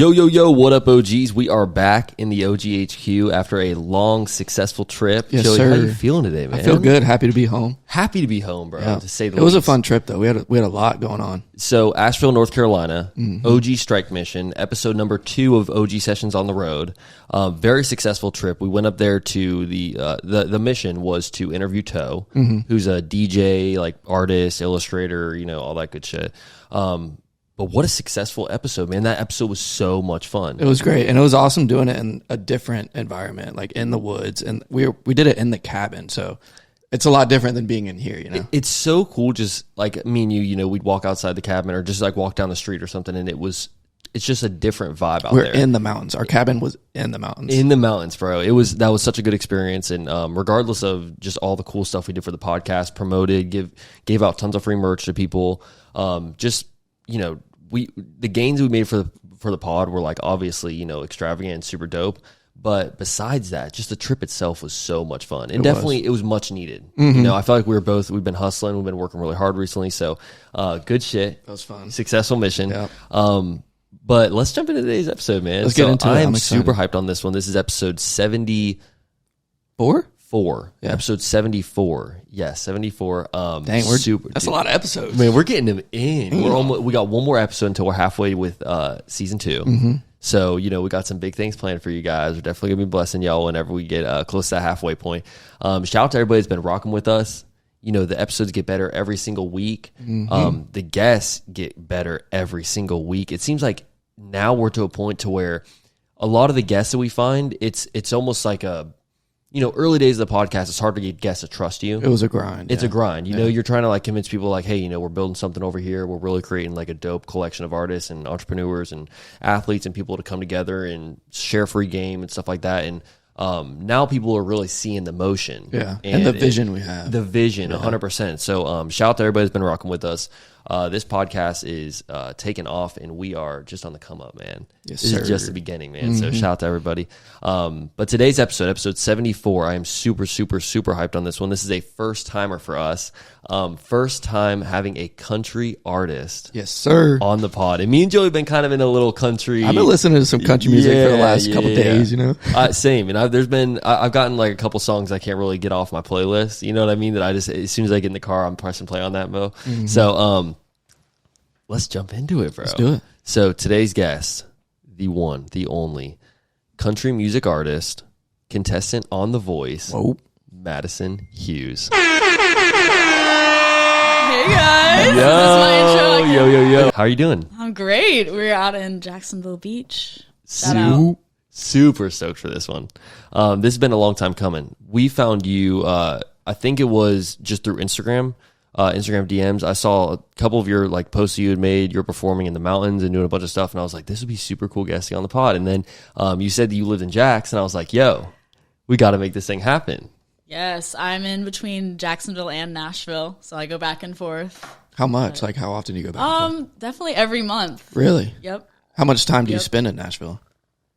Yo, yo, yo, what up, OGs? We are back in the OGHQ after a long, successful trip. Yes, Joey, sir. how you feeling today, man? I feel good. Happy to be home. Happy to be home, bro, to say the least. It was a fun trip, though. We had a lot going on. So, Asheville, North Carolina, OG Strike Mission, episode number 2 of OG Sessions on the Road. Very successful trip. We went up there to the mission was to interview Toe, who's a DJ, like artist, illustrator, all that good shit. But what a successful episode, man. That episode was so much fun. It was great. And it was awesome doing it in a different environment, like in the woods. And we did it in the cabin. So it's a lot different than being in here, It's so cool. Just like me and you, we'd walk outside the cabin or just like walk down the street or something. And it's just a different vibe out there. We're in the mountains. Our cabin was in the mountains. In the mountains, bro. That was such a good experience. And regardless of just all the cool stuff we did for the podcast, promoted, gave out tons of free merch to people. The gains we made for the pod were like obviously, extravagant and super dope. But besides that, just the trip itself was so much fun. And it was much needed. I feel like we've been hustling, we've been working really hard recently. So good shit. That was fun. Successful mission. Yeah. But let's jump into today's episode, man. Let's get into it. I am super hyped on this one. This is episode 74. Yeah. Episode 74. Yeah, 74. Dang, that's a lot of episodes. Man, we're getting them in. We got one more episode until we're halfway with season 2. So, we got some big things planned for you guys. We're definitely going to be blessing y'all whenever we get close to that halfway point. Shout out to everybody that's been rocking with us. The episodes get better every single week. The guests get better every single week. It seems like now we're to a point to where a lot of the guests that we find, it's almost like early days of the podcast, it's hard to get guests to trust you. It was a grind. It's a grind. You're trying to like convince people like, hey, we're building something over here. We're really creating like a dope collection of artists and entrepreneurs and athletes and people to come together and share free game and stuff like that. And now people are really seeing the motion. Yeah. And the vision we have. The vision, 100%. So shout out to everybody that's been rocking with us. This podcast is taking off, and we are just on the come up, man. Yes, this sir. is just the beginning, man. So shout out to everybody. But today's episode 74, I am super, super, super hyped on this one. This is a first timer for us. First time having a country artist, yes, sir, on the pod. And me and Joey have been kind of in a little country. I've been listening to some country music for the last couple days, Same. And I've gotten like a couple songs I can't really get off my playlist. You know what I mean? That I just, as soon as I get in the car, I'm pressing play on that, Mo. So, let's jump into it, bro. Let's do it. So today's guest, the one, the only country music artist, contestant on The Voice, Madison Hughes. Hey guys, this is my intro. Yo. How are you doing? I'm great. We're out in Jacksonville Beach. Shout out. Super stoked for this one. This has been a long time coming. We found you, I think it was just through Instagram DMs. I saw a couple of your like posts you had made. You're performing in the mountains and doing a bunch of stuff, and I was like, this would be super cool guesting on the pod. And then you said that you lived in Jax, and I was like, yo, we got to make this thing happen. Yes, I'm in between Jacksonville and Nashville, so I go back and forth. How much? Like, how often do you go back and forth? Definitely every month. Really? Yep. How much time do you spend in Nashville?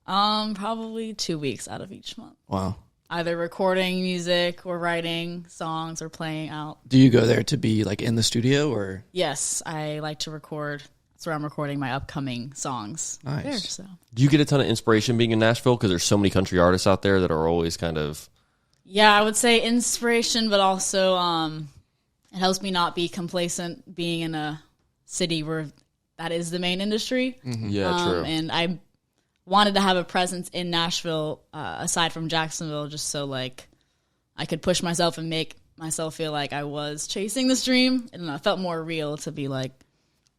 Probably 2 weeks out of each month. Wow. Either recording music or writing songs or playing out. Do you go there to be like in the studio or? Yes, I like to record. That's where I'm recording my upcoming songs. Nice. There, so. Do you get a ton of inspiration being in Nashville? Because there's so many country artists out there that are always kind of... Yeah, I would say inspiration, but also it helps me not be complacent being in a city where that is the main industry. Yeah, true. And I wanted to have a presence in Nashville aside from Jacksonville, just so like I could push myself and make myself feel like I was chasing this dream, and it felt more real to be like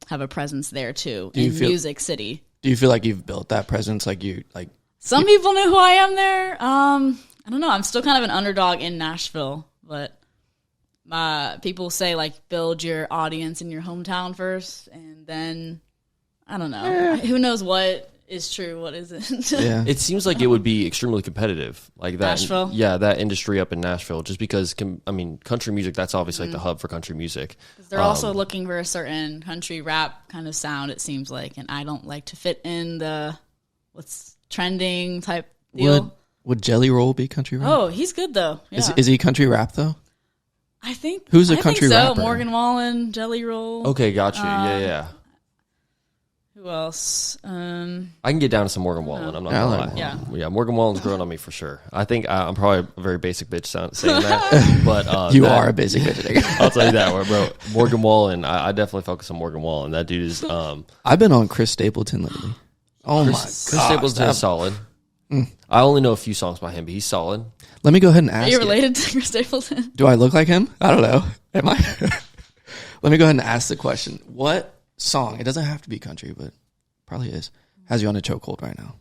have a presence there too in Music City. Do you feel like you've built that presence? Some people knew who I am there. I don't know. I'm still kind of an underdog in Nashville, but people say like build your audience in your hometown first, and then I don't know. Who knows what is true, what isn't. Yeah. It seems like it would be extremely competitive, like that. Nashville? Yeah, that industry up in Nashville, just because, country music, that's obviously like the hub for country music. They're also looking for a certain country rap kind of sound, it seems like, and I don't like to fit in the what's trending type deal. Would Jelly Roll be country rap? Oh, he's good though. Yeah. Is he country rap though? I think Who's a country so. rapper? Morgan Wallen, Jelly Roll. Okay, got you. Yeah. Who Who else? I can get down to some Morgan Wallen. I'm not gonna lie. Yeah, Morgan Wallen's growing on me for sure. I think I'm probably a very basic bitch saying that, but you are a basic bitch. I'll tell you that, bro. Morgan Wallen. I definitely focus on Morgan Wallen. That dude is. I've been on Chris Stapleton lately. Oh my god, Chris Stapleton is solid. I only know a few songs by him, but he's solid. Let me go ahead and ask. Are you related to Chris Stapleton? Do I look like him? I don't know. Am I? Let me go ahead and ask the question. What song? It doesn't have to be country, but probably is. Has you on a chokehold right now?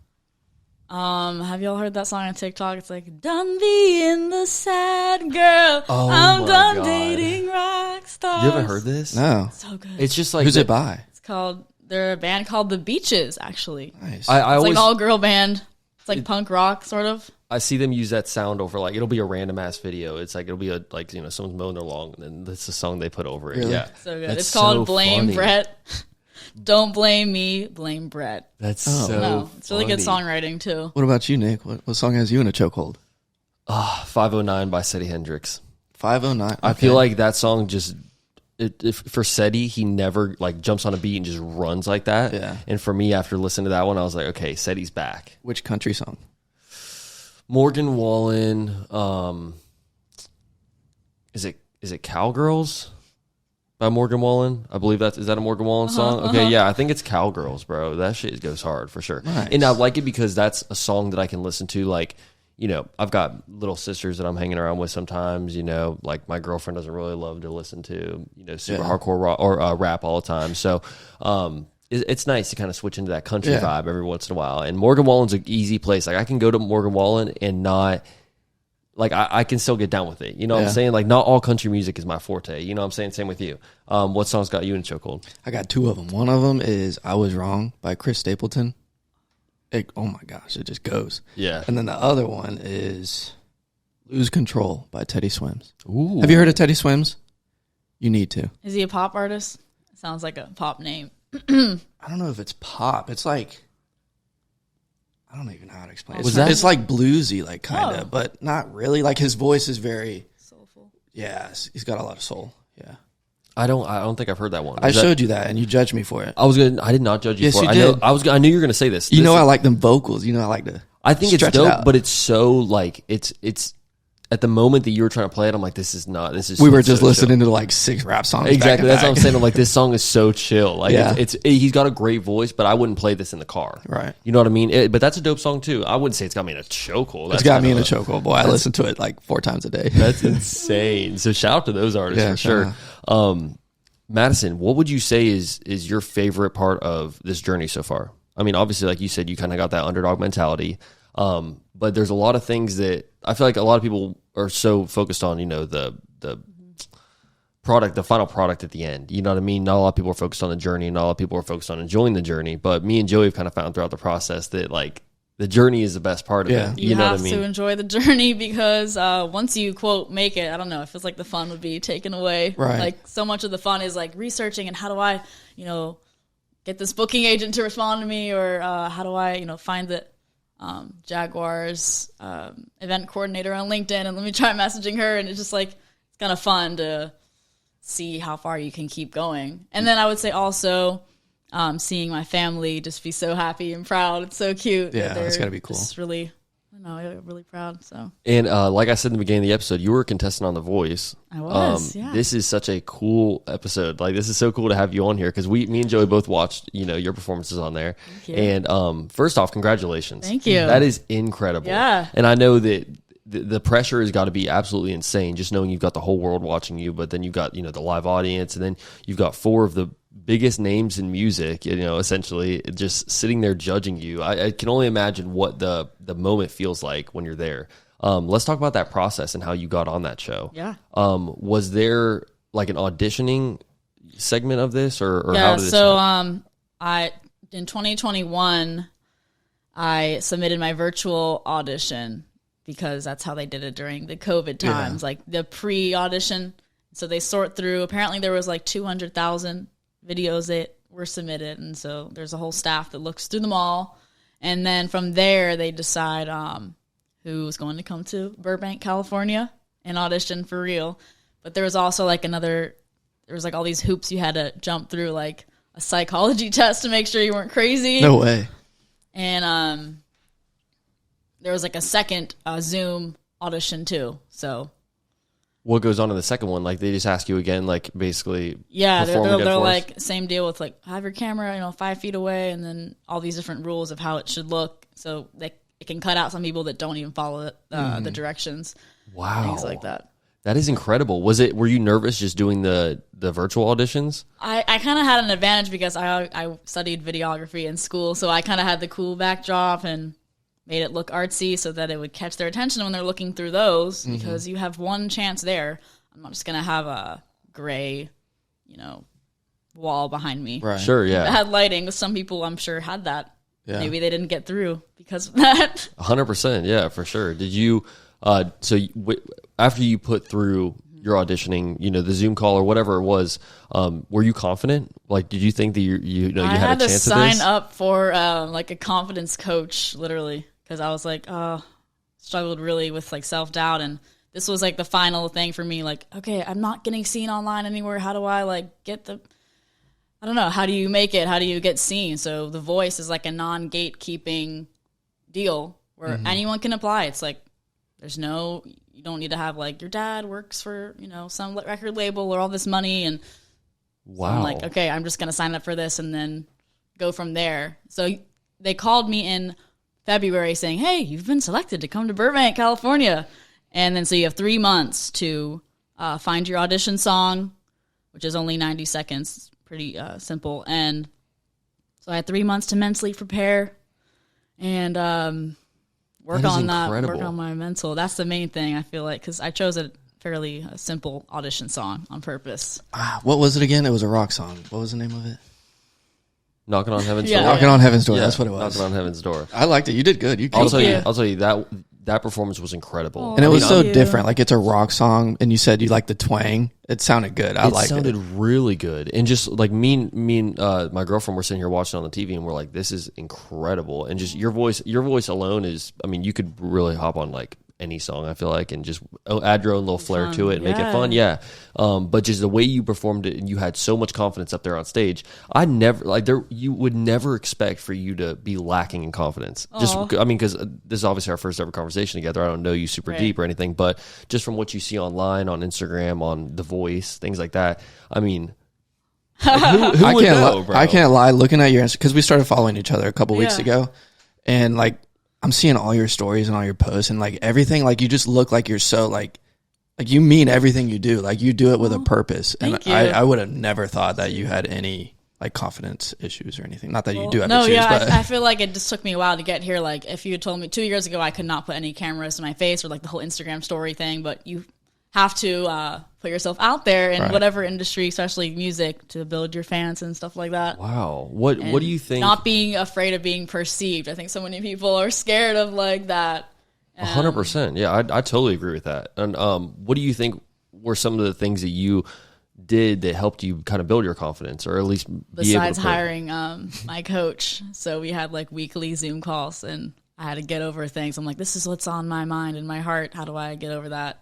Have y'all heard that song on TikTok? It's like, done being the sad girl. Oh I'm done God. dating rock stars. You haven't heard this? No. So good. It's just like Who's it by? It's called, they're a band called The Beaches, actually. Nice. I It's always like an all-girl band. It's like punk rock, sort of. I see them use that sound over like it'll be a random ass video. It's like it'll be a like someone's mowing their lawn and then that's the song they put over it. Really? Yeah, So good. That's It's called so Blame funny. Brett. Don't blame me, blame Brett. That's so. No, it's really good funny. songwriting too. What about you, Nick? What song has you in a chokehold? 509 by Seti Hendrix. 509. I feel like that song just for Seti, he never like jumps on a beat and just runs like that. Yeah. And for me, after listening to that one, I was like, okay, Seti's back. Which country song? Morgan Wallen. Is it Cowgirls by Morgan Wallen? I believe is that a Morgan Wallen song? Okay, yeah, I think it's Cowgirls, bro. That shit goes hard for sure. Nice. And I like it because that's a song that I can listen to. Like, I've got little sisters that I'm hanging around with sometimes. Like my girlfriend doesn't really love to listen to super hardcore rock or rap all the time. So it's nice to kind of switch into that country vibe every once in a while. And Morgan Wallen's an easy place. Like I can go to Morgan Wallen and not. Like, I can still get down with it. You know what I'm saying? Like, not all country music is my forte. You know what I'm saying? Same with you. What songs got you in chokehold? I got two of them. One of them is I Was Wrong by Chris Stapleton. Oh, my gosh. It just goes. Yeah. And then the other one is Lose Control by Teddy Swims. Ooh. Have you heard of Teddy Swims? You need to. Is he a pop artist? It sounds like a pop name. I don't know if it's pop. It's like... I don't even know how to explain it. It's like bluesy, like kind of, but not really. Like his voice is very Soulful. Yeah, he's got a lot of soul. Yeah, I don't think I've heard that one. I showed you that, and you judged me for it. I did not judge you Yes, for it. you did. I knew you were going to say this. I like them vocals. I like to. I think it's stretch it dope, out. but it's so like it's at the moment that you were trying to play it, I'm like, this is. We were just so listening chill. to like 6 rap songs. Exactly, back that's to what I'm back. saying. I'm like, this song is so chill. Like, Yeah. he's got a great voice, but I wouldn't play this in the car. Right. You know what I mean? But that's a dope song too. I wouldn't say it's got me in a chokehold. It's got me in a chokehold, boy. I listen to it like 4 times a day. That's insane. So shout out to those artists for sure. Madison, what would you say is your favorite part of this journey so far? I mean, obviously, like you said, you kind of got that underdog mentality. But there's a lot of things that I feel like a lot of people are so focused on, the product, the final product at the end. You know what I mean? Not a lot of people are focused on the journey. Not a lot of people are focused on enjoying the journey. But me and Joey have kind of found throughout the process that like the journey is the best part of it. You know have what I mean? to enjoy the journey because once you quote make it, I don't know, it feels like the fun would be taken away. Right. Like so much of the fun is like researching and how do I, get this booking agent to respond to me, or how do I, find the Jaguars event coordinator on LinkedIn and let me try messaging her, and it's just like it's kind of fun to see how far you can keep going. And then I would say also seeing my family just be so happy and proud. It's so cute. Yeah, that that's they're gotta be cool. Just really, really proud. So And like I said in the beginning of the episode, you were a contestant on The Voice. I was. Yeah. This is such a cool episode. Like, this is so cool to have you on here because me and Joey both watched, your performances on there. Thank you. And first off, congratulations. Thank you. That is incredible. Yeah. And I know that the pressure has got to be absolutely insane, just knowing you've got the whole world watching you, but then you've got, the live audience, and then you've got 4 of the biggest names in music, essentially just sitting there judging you. I can only imagine what the moment feels like when you're there. Let's talk about that process and how you got on that show. Yeah. Was there like an auditioning segment of this, or Yeah. how did it So in 2021, I submitted my virtual audition because that's how they did it during the COVID times, like the pre-audition. So they sort through. Apparently, there was like 200,000 videos that were submitted, and so there's a whole staff that looks through them all, and then from there they decide who's going to come to Burbank, California, and audition for real. But there was also like there was like all these hoops you had to jump through, like a psychology test to make sure you weren't crazy. No way. And there was like a second Zoom audition too. So what goes on in the second one? Like they just ask you again, like basically. Yeah, they're like same deal with like have your camera 5 feet away, and then all these different rules of how it should look. So it can cut out some people that don't even follow the directions. Wow, things like that. That is incredible. Were you nervous just doing the virtual auditions? I kind of had an advantage because I studied videography in school, so I kind of had the cool backdrop and made it look artsy so that it would catch their attention when they're looking through those, because you have one chance there. I'm not just going to have a gray, wall behind me. Right. Sure, yeah. It had lighting. Some people, I'm sure, had that. Yeah. Maybe they didn't get through because of that. 100%, yeah, for sure. Did you, after you put through your auditioning, the Zoom call or whatever it was, were you confident? Like, did you think that you had a chance at this? I had to sign up for like a confidence coach, literally, because I was like, struggled really with like self-doubt, and this was like the final thing for me. Like, okay, I'm not getting seen online anywhere. How do I like get I don't know. How do you make it? How do you get seen? So The Voice is like a non-gatekeeping deal where anyone can apply. It's like, you don't need to have like your dad works for, some record label or all this money. And wow. So I'm like, okay, I'm just going to sign up for this and then go from there. So they called me in February saying, hey, you've been selected to come to Burbank, California. And then so you have 3 months to find your audition song, which is only 90 seconds. Pretty simple. And so I had 3 months to mentally prepare and work on my mental. That's the main thing, I feel like, because I chose a fairly simple audition song on purpose. What was it again? It was a rock song. What was the name of it? Knocking on Heaven's Yeah. Door. Knocking on Heaven's Door. Yeah, That's what it was. Knocking on Heaven's Door. I liked it. You did good. I'll tell you that performance was incredible. Oh, And it was so you. different. Like, it's a rock song, and you said you liked the twang. It sounded good. I liked it. It sounded really good. And just like me and my girlfriend were sitting here watching on the TV, and we're like, this is incredible. And just your voice alone is, you could really hop on like any song, I feel like, and just add your own little flair to it and make it fun. Yeah. But just the way you performed it, and you had so much confidence up there on stage. You would never expect for you to be lacking in confidence. Because this is obviously our first ever conversation together. I don't know you super deep or anything, but just from what you see online, on Instagram, on The Voice, things like that. Who would know, bro? I can't lie. Looking at your answer, because we started following each other a couple weeks ago, and like, I'm seeing all your stories and all your posts and like everything. Like, you just look like you're so like you mean everything you do. Like, you do it with a purpose. And I would have never thought that you had any like confidence issues or anything. Not that you do have issues. But I feel like it just took me a while to get here. Like, if you had told me 2 years ago I could not put any cameras in my face or like the whole Instagram story thing, but you have to put yourself out there in whatever industry, especially music, to build your fans and stuff like that. Wow. What do you think? Not being afraid of being perceived. I think so many people are scared of like that. 100%. Yeah, I totally agree with that. And what do you think were some of the things that you did that helped you kind of build your confidence, or at least besides hiring my coach? So we had like weekly Zoom calls, and I had to get over things. I'm like, this is what's on my mind and my heart. How do I get over that?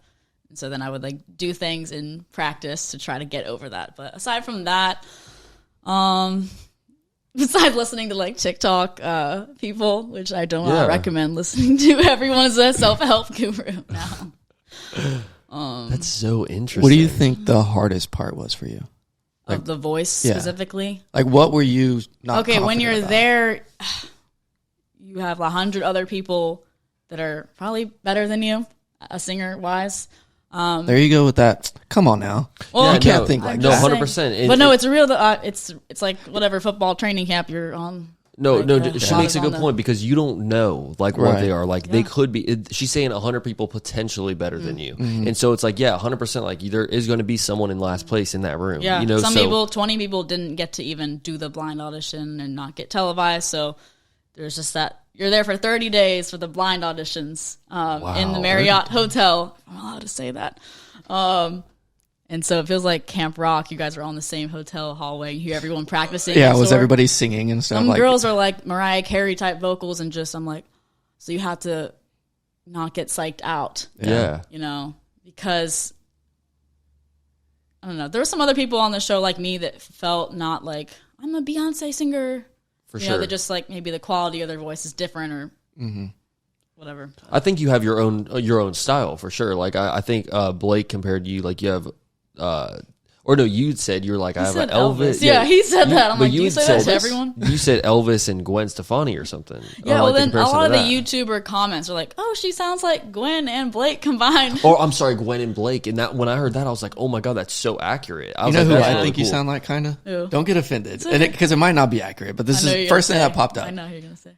And so then I would like do things in practice to try to get over that. But aside from that, besides listening to like TikTok people, which I don't recommend listening to. Everyone's a self-help guru now. That's so interesting. What do you think the hardest part was for you? Like, of The Voice specifically? Like, what were you not Okay, when you're about? there, you have 100 other people that are probably better than you, singer-wise. There you go with that. Come on now. Well, you can't think like no, that. 100%. But no, it's a real. It's like whatever football training camp you're on. She makes a good point, because you don't know like what they are. Like, they could be. She's saying 100 people potentially better than you, and so it's like 100%. Like, there is going to be someone in last place in that room. Yeah, some people, 20 people didn't get to even do the blind audition and not get televised. So there's just that. You're there for 30 days for the blind auditions in the Marriott Hotel. I'm allowed to say that. And so it feels like Camp Rock. You guys are all in the same hotel hallway. You hear everyone practicing. Yeah, was everybody singing and stuff? Some girls are like Mariah Carey type vocals, and I'm like, so you have to not get psyched out. Yeah. Because I don't know. There were some other people on the show like me that felt not like I'm a Beyonce singer. For you sure. know, they're just like maybe the quality of their voice is different or whatever. I think you have your own style for sure. Like I think Blake compared to you, like you have or no, you said you were like I have an Elvis. Yeah, he said that. I'm like, do you say that to Elvis? everyone? You said Elvis and Gwen Stefani or something. Yeah, or well like then a lot of the that. YouTuber comments are like, "Oh, she sounds like Gwen and Blake combined." Or I'm sorry, Gwen and Blake. And that when I heard that, I was like, oh my god, that's so accurate. I was You know like, who that's I really think you cool. sound like, kind of? Who? Don't get offended, because it might not be accurate. But this is the first thing that popped up. I know who you're gonna say.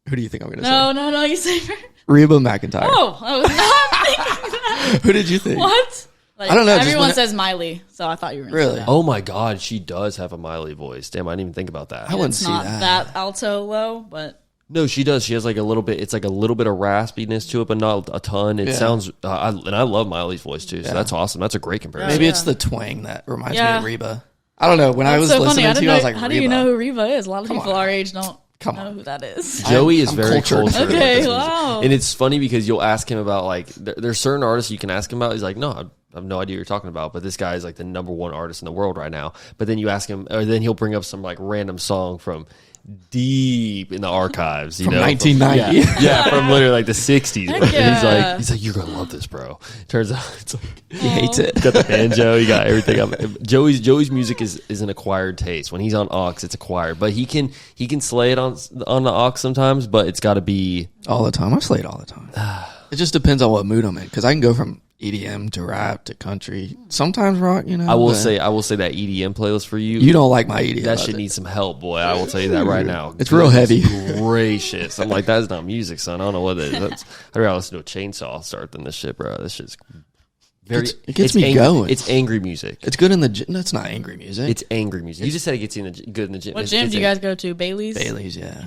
Who do you think I'm going to say? No, you say her. Reba McEntire. Oh, I was not thinking that. Who did you think? What? Like, I don't know, just Everyone when says Miley, so I thought you were gonna Really? say that. Oh my god, she does have a Miley voice. Damn, I didn't even think about that. I wouldn't It's see not that. that alto low, but No, she does. She has like a little bit. It's like a little bit of raspiness to it, but not a ton. It Yeah. sounds. And I love Miley's voice too. So that's awesome. That's a great comparison. Maybe Yeah. it's the twang that reminds me Yeah. of Reba. I don't know. When I that's was so listening funny. to you, I was like, how Reba. do you know who Reba is? A lot of Come people on. our age don't Come know on. who that is. Joey is I'm very cultured. cultured. Okay, with this music. wow. And it's funny because you'll ask him about like there's certain artists you can ask him about. He's like, no, I have no idea what you're talking about. But this guy is like the #1 artist in the world right now. But then you ask him, or then he'll bring up some like random song from deep in the archives, you From know, 1990. yeah, from literally like the 60s. Heck bro. yeah. And he's like, you're gonna love this, bro. Turns out it's like. He hates it. You got the banjo, you got everything up. Joey's music is an acquired taste. When he's on aux, it's acquired, but he can slay it on the aux sometimes. But it's got to be All the time. I slay it all the time. It just depends on what mood I'm in, because I can go from EDM to rap to country, sometimes rock. You know, I will but say that EDM playlist for you. you don't like my EDM. that does shit it? needs some help, boy. I will tell you that right now. It's real heavy. Gracious, I'm like, that's not music, son. I don't know what that is. I'd rather listen to a chainsaw start than this shit, bro. This shit's very. It gets it's me going. It's angry music. It's good in the gym. That's not angry music. It's angry music. You just said it gets you good in the gym. What It's- gym it's do you a- guys go to? Bailey's? Bailey's, yeah.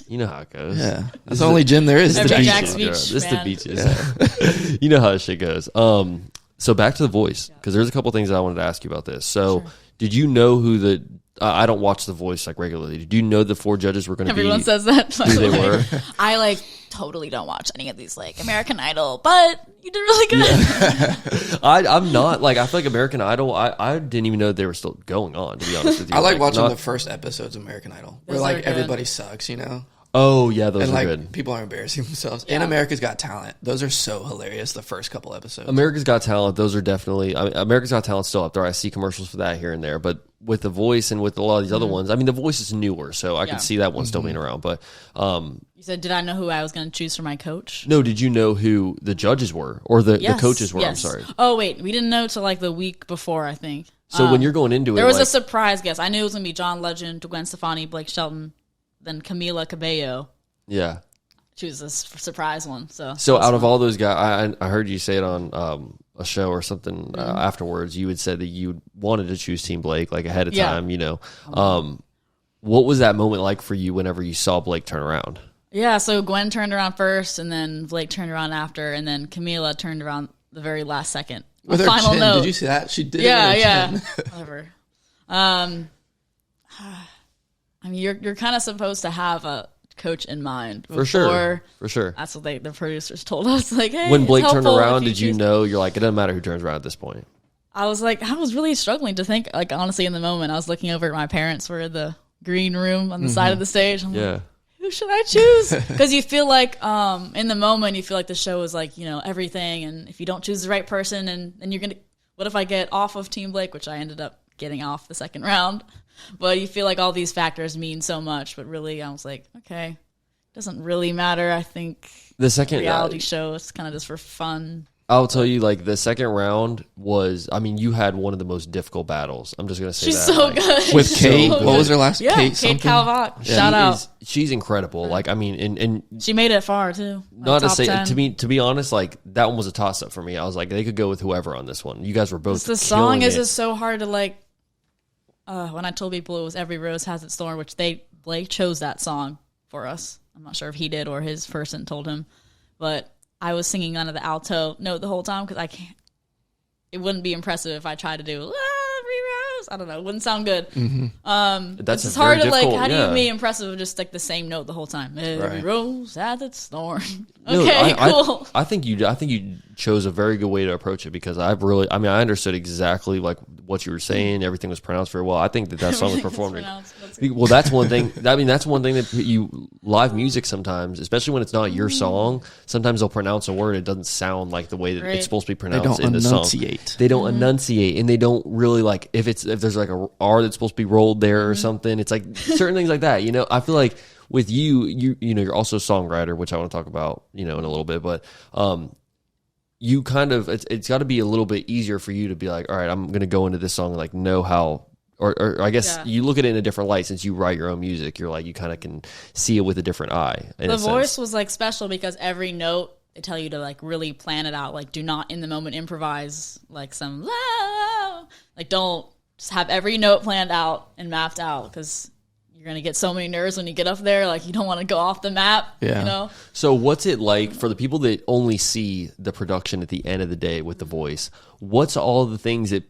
You know how it goes. Yeah. That's the only gym there is. This is Every the Jack's beaches, Beach, girl. This is the man. beaches. You know how this shit goes. So back to the voice, because there's a couple things that I wanted to ask you about this. So did you know who the? I don't watch The Voice like regularly. Did you know the 4 judges were going to be? Everyone says that. who they were. I like totally don't watch any of these like American Idol, but you did really good. I'm not like I feel like American Idol. I didn't even know they were still going on. To be honest with you, I like watching not- the first episodes of American Idol, where Those are like good. everybody sucks, you know, Oh yeah, those and are like good. people are embarrassing themselves. And America's Got Talent, those are so hilarious. The first couple episodes. America's Got Talent. Those are definitely. I mean, America's Got Talent still up there. I see commercials for that here and there, but with The Voice and with a lot of these other ones, I mean, The Voice is newer, so I Yeah. could see that one still being around. But You said, did I know who I was going to choose for my coach? no, did you know who the judges were or the Yes, coaches were? yes. I'm sorry. Oh wait, we didn't know till like the week before, I think. So when you're going into it, There was like, a surprise guest. I knew it was going to be John Legend, Gwen Stefani, Blake Shelton, then Camila Cabello. yeah. She was a surprise one. So So out of all those guys, I heard you say it on a show or something afterwards. You had said that you wanted to choose Team Blake like ahead of Yeah. time. You know, what was that moment like for you whenever you saw Blake turn around? yeah, so Gwen turned around first, and then Blake turned around after, and then Camila turned around the very last second. with her Final chin. note. Did you see that? She did. Yeah, it with her yeah. chin. Whatever. I mean, you're kind of supposed to have a coach in mind For sure, before- for sure. That's what the producers told us. Like, hey, When it's Blake turned helpful around, if did you choose- know? You're like, it doesn't matter who turns around at this point. I was like, I was really struggling to think. Like, honestly, in the moment, I was looking over at my parents were in the green room on the side of the stage. I'm like, Yeah. who should I choose? Because you feel like, in the moment, you feel like the show is like, everything. And if you don't choose the right person, and you're gonna, what if I get off of Team Blake, which I ended up getting off the second round. But you feel like all these factors mean so much. But really, I was like, okay, doesn't really matter. I think The second reality show is kind of just for fun. I'll tell you, like the second round was. I mean, you had one of the most difficult battles. I'm just gonna say She's that. so like, good. With She's Kate, so what was good. her last? Yeah, Kate Kate something. Calvach. she Shout out. she's incredible. Like I mean, and She made it far too. Like, not to top say 10. to be honest, like that one was a toss up for me. I was like, they could go with whoever on this one. You guys were both. The song killing is it. just so hard to like. When I told people it was Every Rose Has Its Thorn, which Blake chose that song for us. I'm not sure if he did or his person told him, but I was singing under the alto note the whole time because I can't. It wouldn't be impressive if I tried to do Every Rose. I don't know. It wouldn't sound good. That's It's a hard very to like. difficult- How do yeah. you be impressive with just like the same note the whole time? Every Right. rose has its thorn. No, Okay, cool. I think you chose a very good way to approach it because I understood exactly like what you were saying. Everything was pronounced very well. I think that song was performed. That's Well, that's one thing. I mean, that's one thing that you live music sometimes, especially when it's not your song. Sometimes they'll pronounce a word. It doesn't sound like the way that it's supposed to be pronounced in the song. They don't enunciate, and they don't really like if there's like a R that's supposed to be rolled there or something. It's like certain things like that. I feel like with you're also a songwriter, which I want to talk about, in a little bit, but you kind of it's got to be a little bit easier for you to be like, all right, I'm going to go into this song and like know how. Or I guess you look at it in a different light since you write your own music. You're like, you kind of can see it with a different eye. The voice was like special because every note, they tell you to like really plan it out. Like, do not in the moment improvise like some, like don't just have every note planned out and mapped out because you're going to get so many nerves when you get up there. Like you don't want to go off the map, So what's it like for the people that only see the production at the end of the day with the voice? What's all the things that,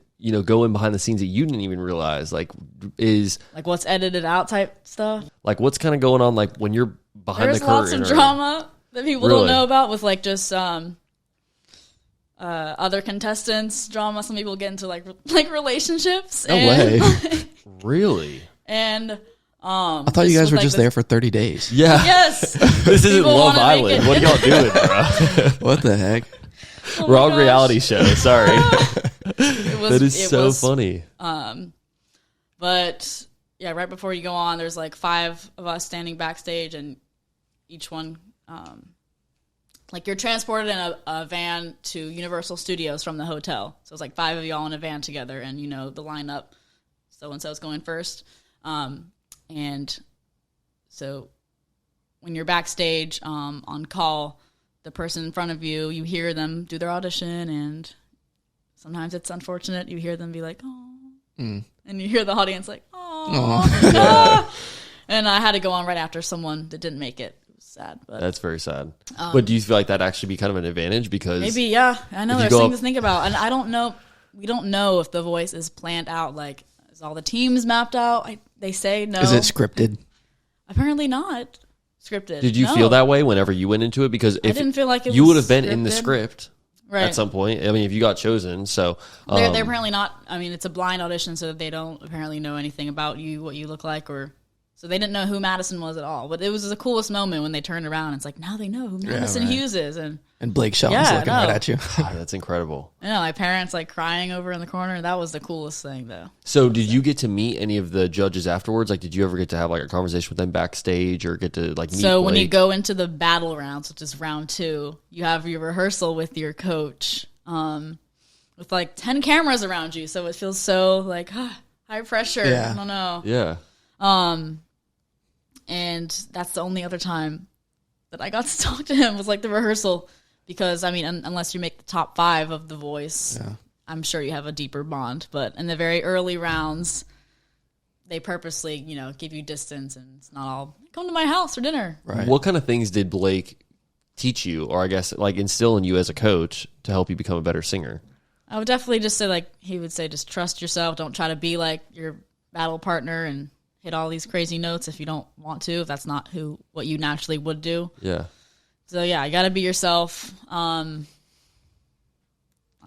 go in behind the scenes that you didn't even realize, like what's edited out type stuff? Like what's kind of going on, like when you're behind the curtain? There's lots of drama that people don't know about with like just other contestants drama. Some people get into like relationships. No way. Really? And I thought you guys were just there for 30 days. Yeah. Yes. This isn't Love Island. What are y'all doing, bro? What the heck? Wrong reality show. Sorry. That is so funny. But yeah, right before you go on, there's like 5 of us standing backstage, and each one, like you're transported in a van to Universal Studios from the hotel. So it's like 5 of y'all in a van together, and the lineup. So and so's going first, and so when you're backstage on call, the person in front of you, you hear them do their audition, and sometimes it's unfortunate. You hear them be like, "Oh," and you hear the audience like, "Oh." And I had to go on right after someone that didn't make it. It was sad, but that's very sad. But do you feel like that actually be kind of an advantage because maybe? Yeah, I know there's things to think about, and I don't know. We don't know if the voice is planned out. Like, is all the teams mapped out? They say no. Is it scripted? Apparently not scripted. Did you feel that way whenever you went into it? Because if I didn't feel like you would have been scripted. in the script. Right. At some point. I mean, if you got chosen, so... They're apparently not... I mean, it's a blind audition, so they don't apparently know anything about you, what you look like, or... So they didn't know who Madison was at all. But it was the coolest moment when they turned around and it's like, now they know who Madison Hughes is. And Blake Shelton's looking right at you. God, that's incredible. I know, my parents like crying over in the corner. That was the coolest thing, though. So did you get to meet any of the judges afterwards? Like, did you ever get to have like a conversation with them backstage or get to like meet So Blake? when you go into the battle rounds, which is round 2, you have your rehearsal with your coach with like 10 cameras around you. So it feels so like high pressure. Yeah. I don't know. Yeah. And that's the only other time that I got to talk to him was like the rehearsal, because I mean, unless you make the top 5 of The Voice, I'm sure you have a deeper bond. But in the very early rounds, they purposely, give you distance, and it's not all come to my house for dinner. Right. What kind of things did Blake teach you, or I guess like instill in you as a coach to help you become a better singer? I would definitely just say he would say, just trust yourself. Don't try to be like your battle partner and hit all these crazy notes if you don't want to, if that's not what you naturally would do. Yeah. So yeah, you got to be yourself. I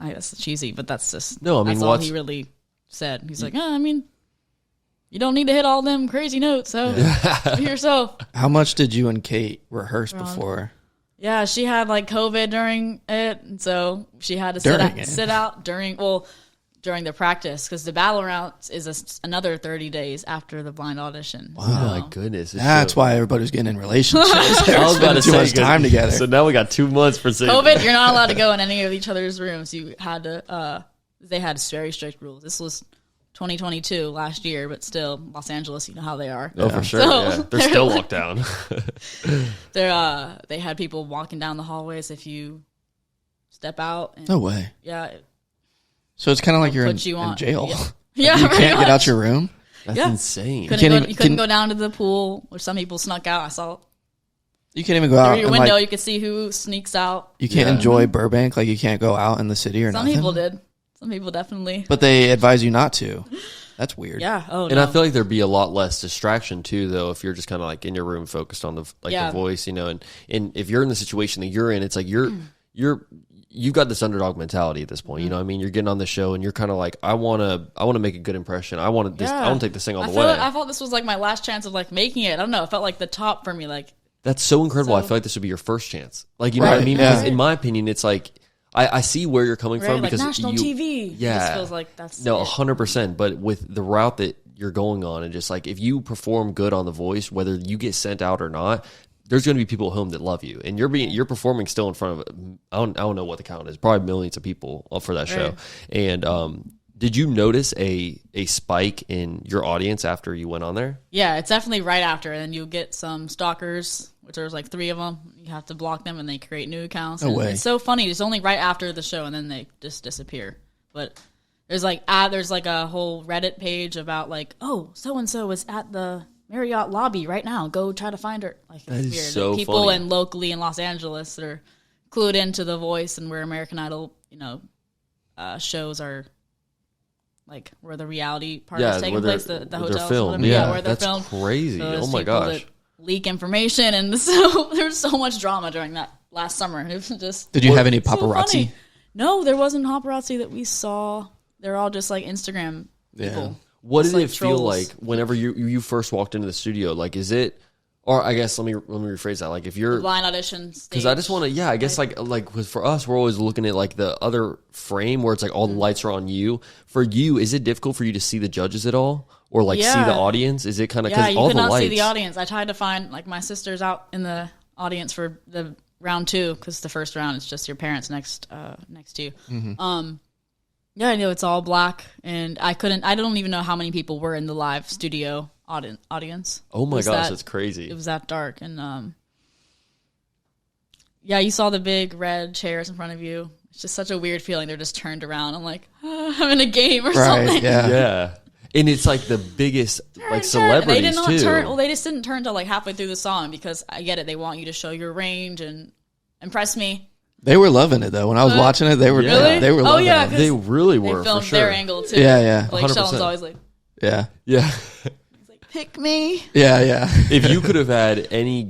guess it's cheesy, but that's just that's all he really said. He's like, I mean, you don't need to hit all them crazy notes, so be yourself. How much did you and Kate rehearse before? Yeah, she had like COVID during it, and so she had to sit out during the practice, because the battle rounds is another 30 days after the blind audition. Wow. Oh my goodness. That's why everybody was getting in relationships. I was about to too much time together. So now we got 2 months for singing. COVID, you're not allowed to go in any of each other's rooms. You had to, they had very strict rules. This was 2022 last year, but still, Los Angeles, you know how they are. Oh, for sure. So, they're still locked down. They had people walking down the hallways if you step out. And, no way. Yeah. So it's kind of like you're in jail. Yeah, you can't get out your room. That's insane. You couldn't go down to the pool, which some people snuck out. I saw. You can't even go out through your window. You could see who sneaks out. You can't enjoy Burbank, like you can't go out in the city or Some nothing. people did. Some people definitely. But they advise you not to. That's weird. Yeah. Oh, and I feel like there'd be a lot less distraction too, though, if you're just kind of like in your room focused on the voice, and if you're in the situation that you're in, it's like you're you've got this underdog mentality at this point. You know what I mean? You're getting on the show and you're kind of like, I want to make a good impression. I want to take this thing all the way. I thought this was like my last chance of like making it. I don't know. It felt like the top for me. Like, that's so incredible. I feel like this would be your first chance. Like, you know what I mean? Because in my opinion, it's like, I see where you're coming from, like because national TV. Yeah. It just feels like that's 100%. But with the route that you're going on, and just like, if you perform good on The Voice, whether you get sent out or not, there's going to be people at home that love you, and you're performing still in front of, I don't know what the count is, probably millions of people for that show. And did you notice a spike in your audience after you went on there? Yeah, it's definitely right after, and then you get some stalkers, which there's like 3 of them. You have to block them, and they create new accounts. No way. It's so funny. It's only right after the show, and then they just disappear. But there's like a whole Reddit page about like, oh, so and so is at the Marriott lobby right now. Go try to find her. Like, that is weird. so like, people funny. in locally in Los Angeles that are clued into The Voice and where American Idol, shows are. Like where the reality part is taking place, the hotels, filmed. where they're that's filmed. crazy. So oh my gosh! Leak information, and so there's so much drama during that last summer. It was just. Did you have any so paparazzi? funny. No, there wasn't paparazzi that we saw. They're all just like Instagram people. What Just did like it feel trolls. like whenever you first walked into the studio? Like, is it, or I guess let me rephrase that. Like, if you're Blind audition stage. because I just want to, I guess like 'cause for us, we're always looking at like the other frame where it's like all the lights are on you. For you, is it difficult for you to see the judges at all, or like see the audience? Is it kind of because you all could the not lights? see the audience. I tried to find like my sister's out in the audience for the round 2 because the first round is just your parents next to you. Mm-hmm. Yeah, I know it's all black, and I don't even know how many people were in the live studio audience. Oh my gosh, that's crazy. It was that dark, and you saw the big red chairs in front of you. It's just such a weird feeling. They're just turned around. I'm like, I'm in a game or something. Yeah. And it's like the biggest like celebrities They did not too. turn. Well, they just didn't turn till like halfway through the song because I get it. They want you to show your range and impress me. They were loving it though. When I was watching it, they were Really? they were loving it. They really They were filmed for sure. their angle too. Yeah. Like 100%. Sheldon's always like, Yeah. Yeah. he's like, pick me. Yeah. If you could have had any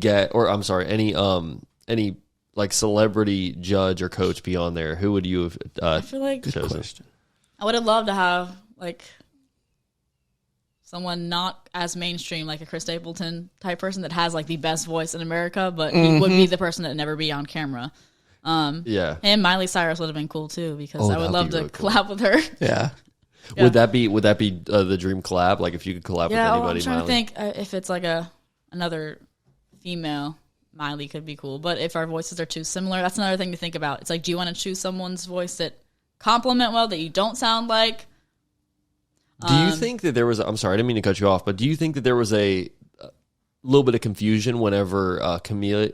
any like celebrity judge or coach be on there, who would you have I feel like chosen? Question. I would have loved to have like someone not as mainstream, like a Chris Stapleton type person that has like the best voice in America, but he would be the person that would never be on camera. Yeah. And Miley Cyrus would have been cool too because I would that'd love be to really cool. collab with her. Yeah. Yeah. Would that be the dream collab? Like if you could collab with anybody? I'm trying Miley? to think if it's like another female. Miley could be cool, but if our voices are too similar, that's another thing to think about. It's like, do you want to choose someone's voice that complement well, that you don't sound like? Do you think that there was? I'm sorry, I didn't mean to cut you off, but do you think that there was a little bit of confusion whenever Camila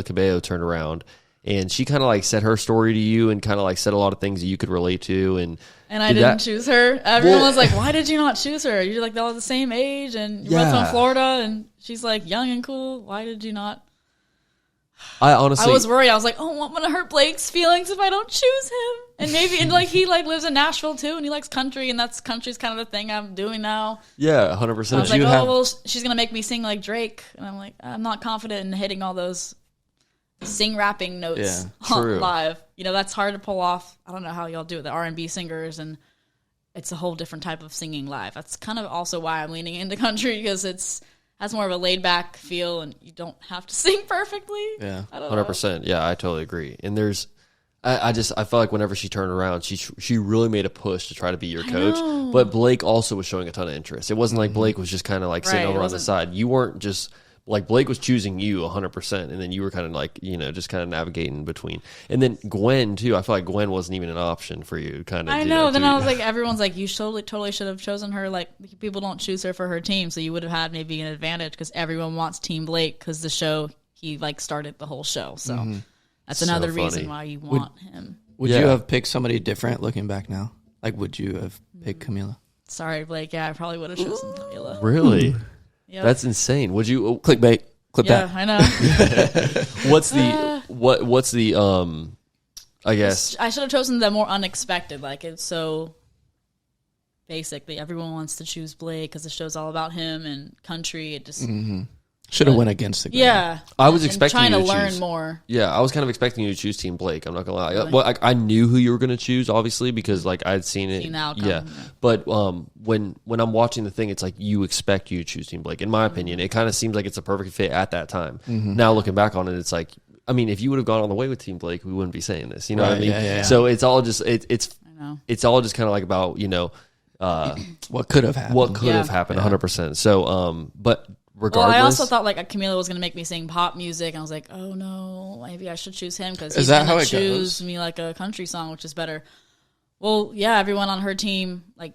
Cabello turned around and she kind of like said her story to you and kind of like said a lot of things that you could relate to, and I didn't choose her. Everyone was like, "Why did you not choose her? You're like they're all the same age, and you're both from Florida, and she's like young and cool. Why did you not?" I honestly, I was worried. I was like, "Oh, I'm gonna hurt Blake's feelings if I don't choose him." And maybe, and like he like lives in Nashville too, and he likes country, and that's country's kind of the thing I'm doing now. yeah, I 100%. was like, well, she's gonna make me sing like Drake, and I'm like, I'm not confident in hitting all those sing rapping notes true. live. That's hard to pull off. I don't know how y'all do it, the R&B singers, and it's a whole different type of singing live. That's kind of also why I'm leaning into country, because has more of a laid back feel, and you don't have to sing perfectly. Yeah, I don't know. 100%. Yeah, I totally agree. And there's, I felt like whenever she turned around, she really made a push to try to be your coach. But Blake also was showing a ton of interest. It wasn't like Blake was just kind of like sitting over on the side. You weren't just like, Blake was choosing you 100%, and then you were kind of like, just kind of navigating between. And then Gwen too. I feel like Gwen wasn't even an option for you. Kind of. I know. Then I was like, everyone's like, you totally should have chosen her. Like, people don't choose her for her team, so you would have had maybe an advantage because everyone wants Team Blake because the show he like started the whole show. So that's another reason why you want him. Would you have picked somebody different looking back now? Like, would you have picked Camila? Sorry, Blake. Yeah, I probably would have chosen Camila. Really? Yep. That's insane. Would you Clickbait. Clip Yeah, that. I know. What's the I guess I should have chosen the more unexpected. Like, it's so basically everyone wants to choose Blake because the show's all about him and country. It just Should have went against the grain. Yeah, I was and expecting trying you to to learn choose. more. Yeah, I was kind of expecting you to choose Team Blake. I'm not gonna lie. Really? Well, I knew who you were gonna choose, obviously, because like I'd seen it. Seen the outcome, yeah, yeah. but when I'm watching the thing, it's like you expect you to choose Team Blake. In my opinion, it kind of seems like it's a perfect fit at that time. Now looking back on it, it's like, I mean, if you would have gone on the way with Team Blake, we wouldn't be saying this. You know what I mean? Yeah. So it's all just it's I know. it's all just kind of like about What could have happened? what could have Yeah. happened 100%. So but Well, regardless, I also thought like Camila was going to make me sing pop music, and I was like, oh no, maybe I should choose him because Is he's that going how to it choose goes? me like a country song, which is better. Well, yeah, everyone on her team, like,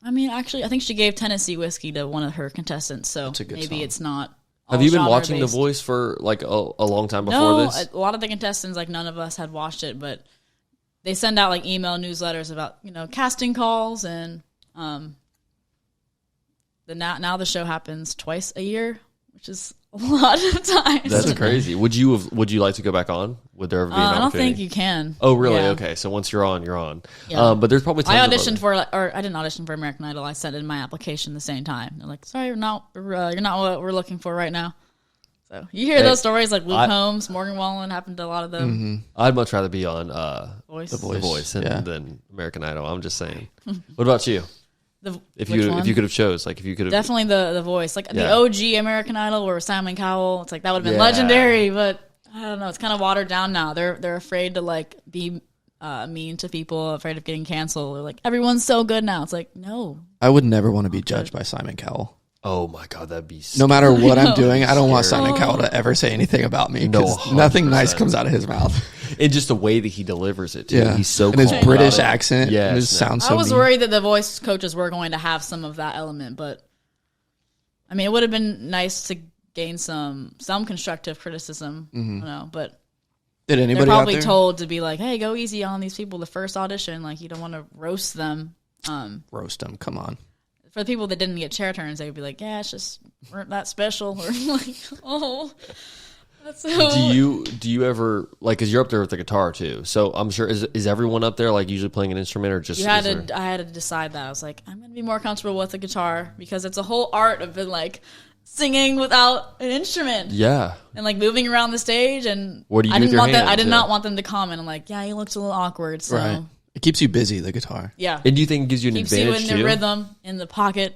I mean, actually, I think she gave Tennessee Whiskey to one of her contestants, so a good maybe song. it's not. have all you been watching The genre-based. Voice for like a long time before No, this? a lot of the contestants, like none of us had watched it, but they send out like email newsletters about casting calls, and now the show happens twice a year, which is a lot of times. That's crazy. Would you like to go back on? Would there ever be an I don't opportunity? think you can. Oh, really? Yeah. Okay. So once you're on, you're on. Yeah. But there's probably I tons of auditioned other- for, or I didn't audition for American Idol. I sent in my application the same time. They're like, "Sorry, you're not what we're looking for right now." So you hear those stories like Luke Holmes, Morgan Wallen happened to a lot of them. I'd much rather be on Voice. The The Voice. Voice Yeah. than American Idol. I'm just saying. What about you? If Which you one? could have chose, like if you could have Definitely the Voice, like Yeah. the OG American Idol, where Simon Cowell. It's like that would have been Yeah. legendary, but I don't know. It's kind of watered down now. They're afraid to like be mean to people, afraid of getting canceled. They're like, everyone's so good now. It's like, no. I would never want to be judged by Simon Cowell. Oh my god, that'd be No matter what I'm know. doing, I don't want Scary. Simon Cowell to ever say anything about me No, because nothing nice 100%. comes out of his mouth. and just the way that he delivers it. Too. Yeah, He's so and his calm British about it. accent. Yes, it just no. sounds so. I was mean. worried that the Voice coaches were going to have some of that element, but I mean, it would have been nice to gain some constructive criticism. I don't know, but Did they're anybody out probably there? told to be like, "Hey, go easy on these people the first audition. Like, you don't want to roast them." Roast him. Come on. For the people that didn't get chair turns, they would be like, "Yeah, it's just weren't that special." Or like, "Oh, that's so." Do you ever like? Because you're up there with the guitar too, so I'm sure is everyone up there like usually playing an instrument or just? I is there- had to decide that. I was like, I'm gonna be more comfortable with the guitar because it's a whole art of like singing without an instrument. Yeah. And like moving around the stage, and What do you I do with didn't your want them. I hands? did Yeah. not want them to comment. I'm like, yeah, he looks a little awkward. So Right. It keeps you busy. The guitar. yeah, And do you think it gives you an keeps you advantage in the too? rhythm in the pocket.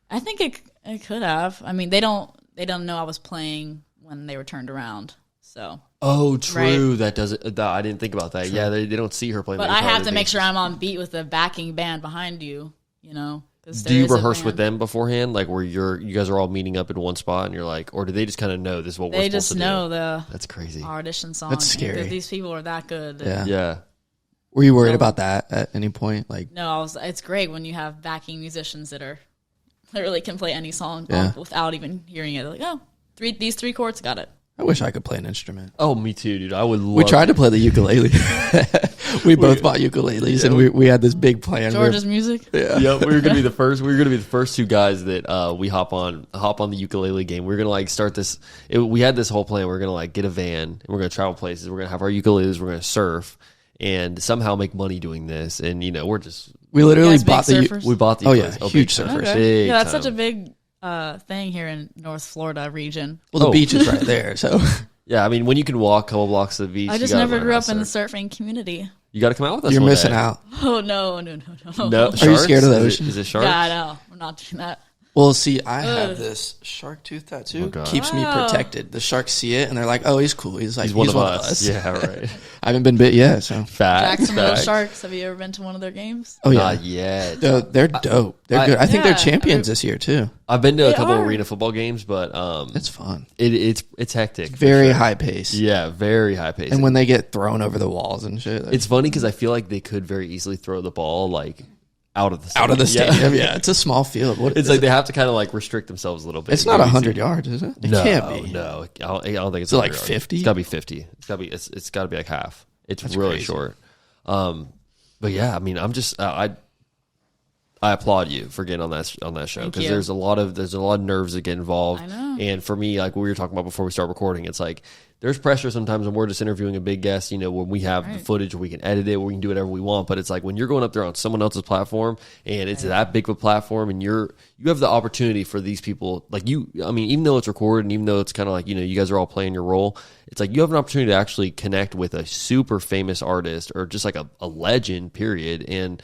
I think it could have. I mean, they don't know I was playing when they were turned around. So, Oh, true. That doesn't. I didn't think about that. Yeah, they don't see her playing. but the I guitar. have They to make think- sure I'm on beat with the backing band behind you. You know, 'cause Do there you is a rehearse with band. them beforehand, like where you guys are all meeting up in one spot, and you're like, or do they just kind of know this is what we're They supposed just to know do? the That's crazy. audition song. That's and scary. These people are that good. Yeah. Yeah. Were you worried No. about that at any point? Like, No, it's great when you have backing musicians that literally can play any song Yeah. without even hearing it. They're like, oh, these three chords, got it. I wish I could play an instrument. Oh, me too, dude. I would. Love We tried to play the ukulele. we both bought ukuleles, and we had this big plan. George's music. Yeah. Yep, we were gonna be the first. We were gonna be the first two guys that we hop on the ukulele game. We were gonna like start this. We had this whole plan. We are gonna like get a van and we're gonna travel places. We're gonna have our ukuleles. We're gonna surf and somehow make money doing this. And we're just We literally You guys big bought the. surfers? we bought the. Oh, yeah, ukuleles. huge big time. surfers. Big Yeah, that's time. such a big thing here in North Florida region. Well, the Oh. beach is right there, so Yeah, I mean, when you can walk a couple blocks to the beach, I you just gotta never learn grew how up to in the surf. surfing community. You got to come out with us. you're one missing day. out. Oh, no. No, Are you sharks? scared of the Is ocean? Is it sharks? Yeah, no, we're not doing that. Well, see, I have this shark tooth tattoo. Oh, God. Keeps me Wow. protected. The sharks see it, and they're like, "Oh, he's cool. He's like, He's one of us. Yeah, right. I haven't been bit yet, so. Facts. Jacksonville facts. Sharks. Have you ever been to one of their games? Oh yeah, Not yet. They're dope. They're I- good. I think they're Yeah. champions this year too. I've been to a They couple are. arena football games, but It's fun. it's hectic. for Very sure. high pace. Yeah, very high pace. And when they get thrown over the walls and shit, it's funny because I feel like they could very easily throw the ball like out of the out stadium. of the stadium. Yeah, it's a small field. What It's is like it? they have to kind of like restrict themselves a little bit. It's not Maybe 100 yards, is it? It No, can't be. no. I don't think it's Is it like 100 yards. 50? It's got to be 50. It's got to be like half. It's That's really crazy. short. But yeah, I mean, I'm just I applaud you for getting on that show Thank because you. there's a lot of nerves that get involved. I know. And for me, like we were talking about before we start recording, it's like there's pressure sometimes when we're just interviewing a big guest, when we have the footage where we can edit it, where we can do whatever we want. But it's like when you're going up there on someone else's platform and it's that big of a platform and you have the opportunity for these people, like even though it's recorded and even though it's kind of like, you guys are all playing your role, it's like you have an opportunity to actually connect with a super famous artist or just like a legend, period. And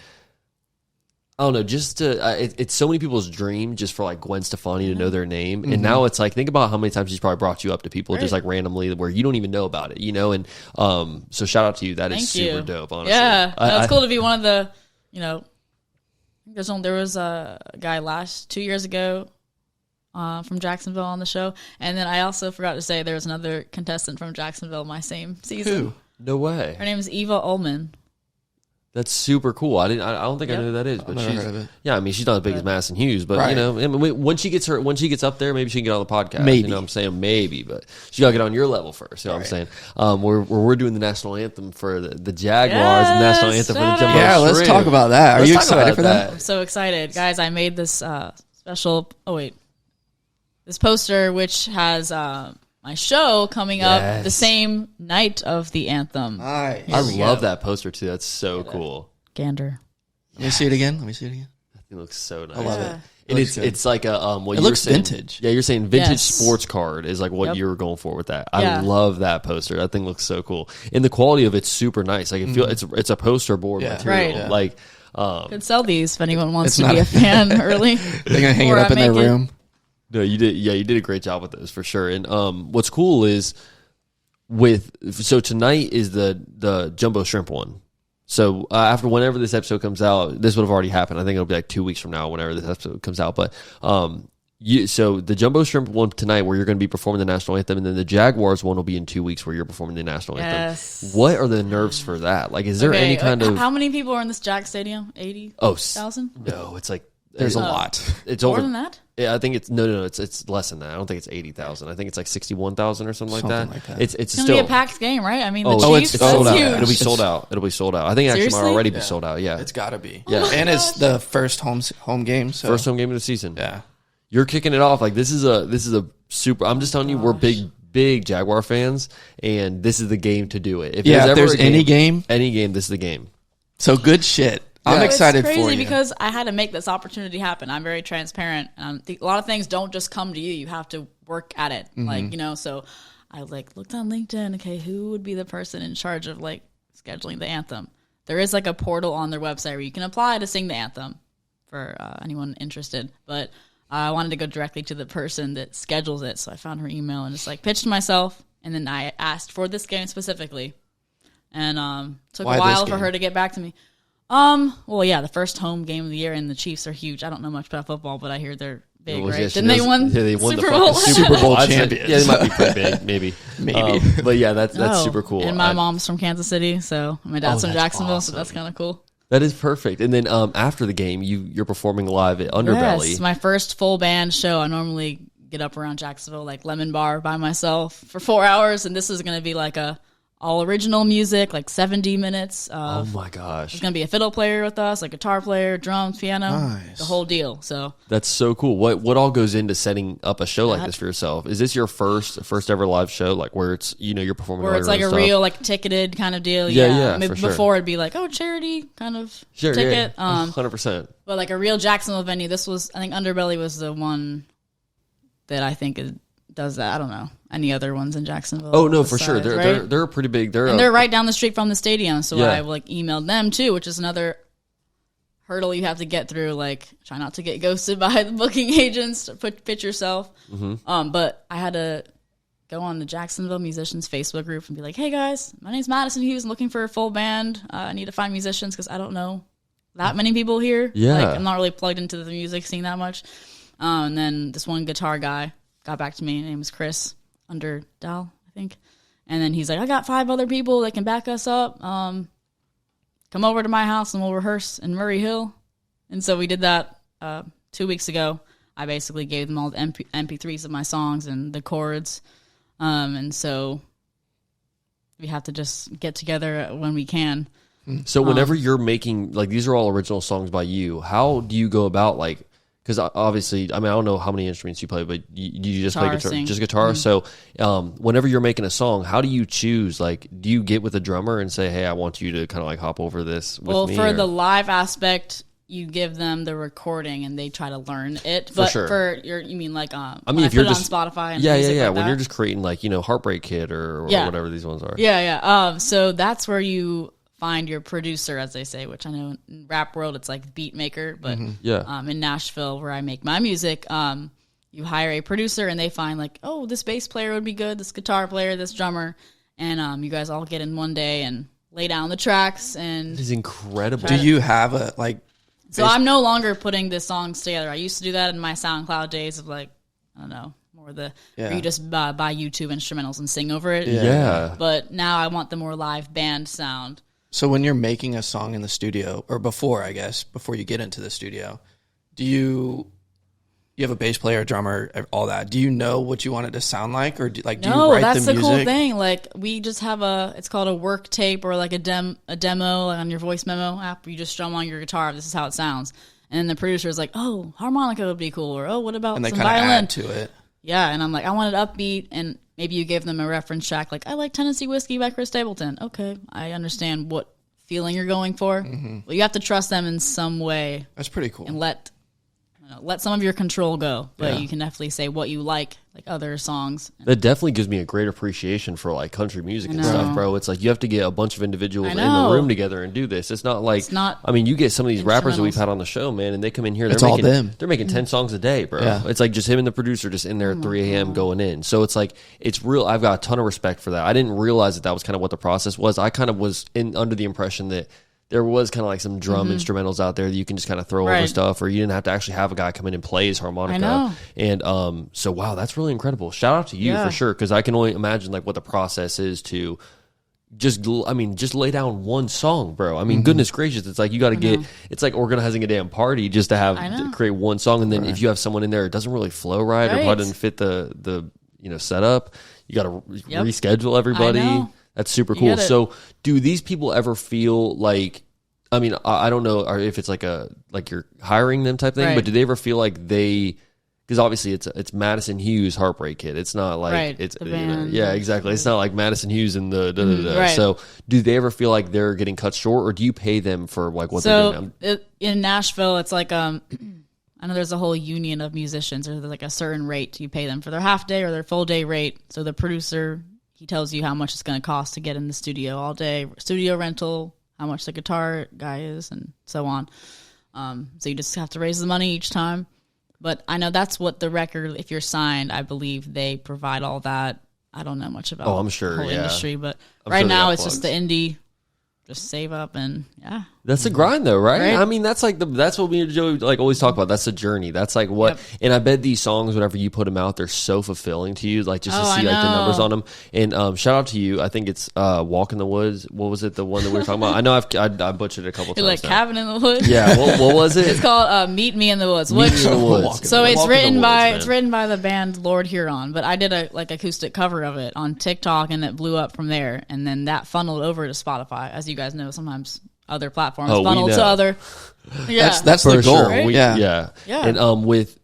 I don't know, just it's so many people's dream just for like Gwen Stefani to know their name. And now it's like, think about how many times she's probably brought you up to people just like randomly where you don't even know about it, and so shout out to you. That is super dope, honestly. Yeah, it's cool to be one of the, there was a guy 2 years ago from Jacksonville on the show. And then I also forgot to say there was another contestant from Jacksonville my same season. Who? No way. Her name is Eva Ullman. That's super cool. I don't think I know who that is, but I've never heard of it. Yeah, I mean, she's not as big as Madison Hughes, but when she gets up there, maybe she can get on the podcast. Maybe. You know what I'm saying? Maybe, but she got to get on your level first. You know what I'm saying? We're doing the national anthem for the Jaguars and the national anthem for the Jumbo Yeah, let's Shrimp. talk about that. Are you excited for that? I'm so excited. Guys, I made this this poster, which has my show coming up the same night of the anthem. Nice. I love that poster too. That's so cool. Gander. Let me see it again. That thing looks so nice. I love it. And it's like a what it you were looks saying, vintage. Yeah, you're saying vintage sports card is like what you were going for with that. I love that poster. That thing looks so cool, and the quality of it's super nice. Like it's a poster board material. Right. Like could sell these if anyone wants to be a fan early. They're gonna hang it up in their room. No, you did. Yeah, you did a great job with those for sure. And what's cool is so tonight is the Jumbo Shrimp one. So after whenever this episode comes out, this would have already happened. I think it'll be like 2 weeks from now, whenever this episode comes out. But so the Jumbo Shrimp one tonight, where you're going to be performing the national anthem, and then the Jaguars one will be in 2 weeks, where you're performing the national anthem. What are the nerves for that? Like, is there any kind of how many people are in this Jag Stadium? 80,000? No, it's like there's a lot. It's more over than that. Yeah, I think it's no. It's less than that. I don't think it's 80,000. I think it's like 61,000 or something like that. It's gonna still be a packed game, right? I mean, the Chiefs, it's sold out. Huge. It'll be sold out. It'll be sold out. I think actually it might already be sold out. Yeah, it's got to be. Yeah, and it's the first home game. So. First home game of the season. Yeah, you're kicking it off like this is a super. I'm just telling you, we're big Jaguar fans, and this is the game to do it. If there's any game, this is the game. So good shit. I'm excited for you. It's crazy because I had to make this opportunity happen. I'm very transparent. A lot of things don't just come to you. You have to work at it. So I looked on LinkedIn. Okay, who would be the person in charge of scheduling the anthem? There is a portal on their website where you can apply to sing the anthem for anyone interested. But I wanted to go directly to the person that schedules it. So I found her email and just pitched myself. And then I asked for this game specifically. And took a while for her to get back to me. The first home game of the year, and the Chiefs are huge. I don't know much about football, but I hear they're big, right? Didn't they win Super Bowl? Super Bowl champions. Yeah, they might be pretty big, maybe. But yeah, that's super cool. And my mom's from Kansas City, so my dad's from Jacksonville, so that's kind of cool. That is perfect. And then after the game, you're performing live at Underbelly. Yes, my first full band show. I normally get up around Jacksonville, Lemon Bar by myself for 4 hours, and this is going to be a all original music, 70 minutes. Oh my gosh. There's going to be a fiddle player with us, guitar player, drums, piano, the whole deal. So that's so cool. What all goes into setting up a show like this for yourself? Is this your first ever live show, where it's, you're performing where it's a stuff? real, ticketed kind of deal? Yeah, Maybe for before it'd be charity kind of ticket. 100%. But a real Jacksonville venue, I think Underbelly was the one that I think does that. I don't know any other ones in Jacksonville. Oh no, for sure. They're pretty big. They're right down the street from the stadium. So I emailed them too, which is another hurdle you have to get through. Try not to get ghosted by the booking agents. Pitch yourself. Mm-hmm. But I had to go on the Jacksonville musicians Facebook group and be like, "Hey guys, my name's Madison Hughes. I'm looking for a full band. I need to find musicians because I don't know that many people here. Yeah, I'm not really plugged into the music scene that much." And then this one guitar guy got back to me. His name was Chris Underdog, I think. And then he's like, I got 5 other people that can back us up. Come over to my house and we'll rehearse in Murray Hill. And so we did that 2 weeks ago. I basically gave them all the MP3s of my songs and the chords. And so we have to just get together when we can. So whenever you're making, these are all original songs by you, how do you go about, because obviously, I mean, I don't know how many instruments you play, but you just play guitar, sing. just guitar. Mm-hmm. So, whenever you're making a song, how do you choose? Like, do you get with a drummer and say, "Hey, I want you to kind of like hop over this with me"? Well, for the live aspect, you give them the recording and they try to learn it. But for you mean like I mean, if you're just on Spotify, and yeah, like when you're just creating like Heartbreak Kid or whatever these ones are. Yeah. So that's where you find your producer, as they say, which I know in rap world it's like beat maker, but in Nashville where I make my music, you hire a producer and they find like, oh, this bass player would be good, this guitar player, this drummer, and you guys all get in one day and lay down the tracks. And it is incredible. Do you have a like? So I'm no longer putting the songs together. I used to do that in my SoundCloud days of like, I don't know, more where you just buy YouTube instrumentals and sing over it. Yeah. But now I want the more live band sound. So when you're making a song in the studio, or before, I guess, before you get into the studio, do you have a bass player, drummer, all that? Do you know what you want it to sound like, or do you write the music? No, that's the cool thing. Like we just have it's called a work tape or like a demo like on your voice memo app. You just strum on your guitar. This is how it sounds, and then the producer is like, "Oh, harmonica would be cool," or "Oh, what about some violin?" And they kind of add to it. Yeah, and I'm like, I want it upbeat, and maybe you give them a reference track like, I like Tennessee Whiskey by Chris Stapleton. Okay, I understand what feeling you're going for. Mm-hmm. Well, you have to trust them in some way. That's pretty cool. And let some of your control go, but you can definitely say what you like other songs. That definitely gives me a great appreciation for like country music and stuff, bro. It's like you have to get a bunch of individuals in the room together and do this. It's not like I mean, you get some of these rappers that we've had on the show, man, and they come in here. They're making 10 songs a day, bro. Yeah. It's like just him and the producer just in there at 3 a.m. going in. So it's like it's real. I've got a ton of respect for that. I didn't realize that was kind of what the process was. I kind of was under the impression that there was kind of like some drum instrumentals out there that you can just kind of throw over stuff, or you didn't have to actually have a guy come in and play his harmonica. I know. And so, wow, that's really incredible. Shout out to you for sure, because I can only imagine like what the process is to just lay down one song, bro. I mean, goodness gracious, it's like you got to it's like organizing a damn party just to create one song, and then if you have someone in there, it doesn't really flow right. Or probably doesn't fit the setup. You got to reschedule everybody. That's super cool. So do these people ever feel like, I mean, I don't know if it's like you're hiring them type thing, but do they ever feel like because obviously it's Madison Hughes Heartbreak Kid. It's not like it's exactly. It's not like Madison Hughes and the da-da-da. So do they ever feel like they're getting cut short, or do you pay them for like what they're doing? In Nashville, it's like I know there's a whole union of musicians, or there's like a certain rate you pay them for their half day or their full day rate. So the producer, he tells you how much it's going to cost to get in the studio all day, studio rental, how much the guitar guy is, and so on. So you just have to raise the money each time. But I know that's what the record, if you're signed, I believe they provide all that. I don't know much about I'm sure, the whole industry, but I'm right sure now it's just the indie. Just save up and that's the grind though, right? I mean, that's like that's what me and Joey like always talk about. That's the journey. That's like what, and I bet these songs, whenever you put them out, they're so fulfilling to you, like just to see like the numbers on them. And shout out to you. I think it's Walk in the Woods. What was it? The one that we were talking about? I know I butchered it a couple times. Like now. Cabin in the Woods. Yeah. What was it? It's called Meet Me in the Woods. Meet Me in the Woods. So it's written by the band Lord Huron, but I did a acoustic cover of it on TikTok, and it blew up from there. And then that funneled over to Spotify, as you guys know. Sometimes other platforms funnel to other. Yeah, that's the goal. Sure. Right? Yeah. And with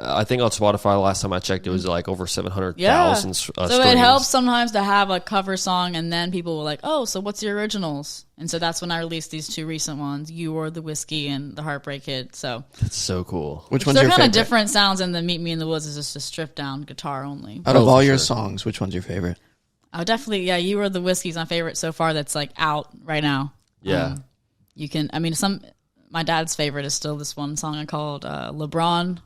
I think on Spotify last time I checked, it was like over 700,000. So it helps sometimes to have a cover song, and then people were like, "Oh, so what's your originals?" And so that's when I released these two recent ones, "You Were the Whiskey" and "The Heartbreak Kid." So that's so cool. Which one's your favorite? They're kind of different sounds, and the "Meet Me in the Woods" is just a stripped down guitar only. Out of all your songs, which one's your favorite? Oh, definitely, "You Were the Whiskey" is my favorite so far. That's like out right now. Yeah. You can, I mean, my dad's favorite is still this one song I called LeBron.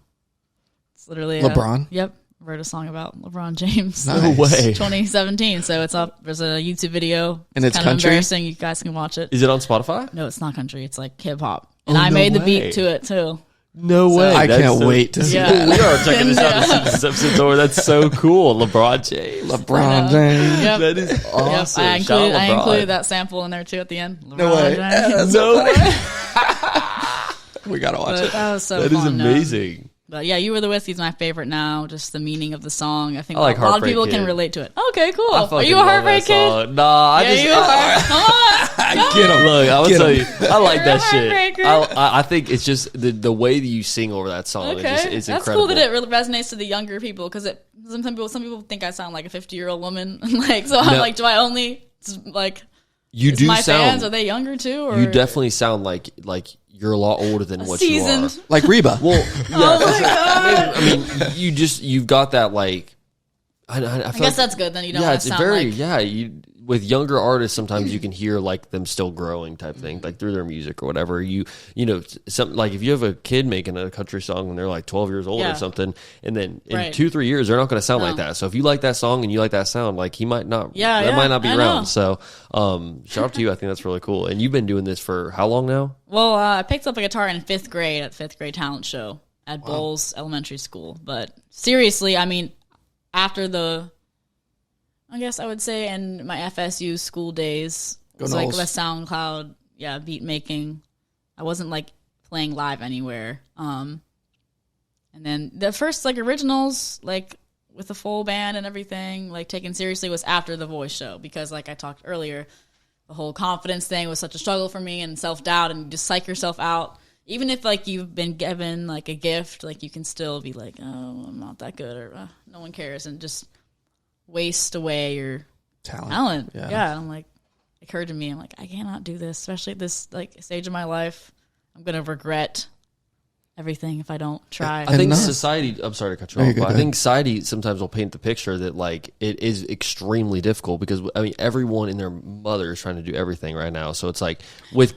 It's literally LeBron? Yep. I wrote a song about LeBron James. Nice. No way. 2017. So it's up. There's a YouTube video. And it's kind of country? Embarrassing. You guys can watch it. Is it on Spotify? No, it's not country. It's like hip hop. And I made the beat to it too. No way. I can't wait to see it. We are checking this out as soon as this episode's over. That's so cool. LeBron James. Yep. That is awesome. Yep. I included that sample in there too at the end. No way. No way. We got to watch it. That was so fun. That is amazing. But yeah, "You Were the Whiskey" is my favorite now. Just the meaning of the song. I think like a lot of people can relate to it. Okay, cool. Are you a Heartbreak Kid? Nah, you are. Come on. Get him. Look, I will Get tell 'em. you, I like that shit. Heartbreaker. I think it's just the way that you sing over that song is just it's That's incredible. cool that it really resonates to the younger people because some people think I sound like a 50-year-old woman. Like, so I'm like, do I only like? You do my sound. fans, are they younger too? Or? You definitely sound like you're a lot older than what Seasoned. you are. Like Reba. Well, yeah. Oh my God. I mean, you've got that like. I I feel guess that's good. Then you don't yeah, want it's to sound very like you with younger artists. Sometimes you can hear like them still growing type thing, like through their music or whatever. You know, something like if you have a kid making a country song when they're like 12 years old or something, and then in 2-3 years they're not going to sound like that. So if you like that song and you like that sound, like he might not. That might not be around. So shout out to you. I think that's really cool. And you've been doing this for how long now? Well, I picked up a guitar in 5th grade at 5th grade talent show at Bowles Elementary School. But seriously, I mean, after I guess I would say in my FSU school days, it was like the SoundCloud, beat making. I wasn't like playing live anywhere. And then the first like originals, like with the full band and everything, like taken seriously was after the voice show because like I talked earlier, the whole confidence thing was such a struggle for me and self-doubt and you just psych yourself out. Even if like you've been given like a gift, like you can still be like, oh, I'm not that good or no one cares and just waste away your talent. Yeah. I'm like, it occurred to me, I'm like, I cannot do this, especially at this like stage of my life. I'm gonna regret everything if I don't try. I think society. I'm sorry to cut you off, but I ahead. think society sometimes will paint the picture that like it is extremely difficult because I mean everyone and their mother is trying to do everything right now. So it's like with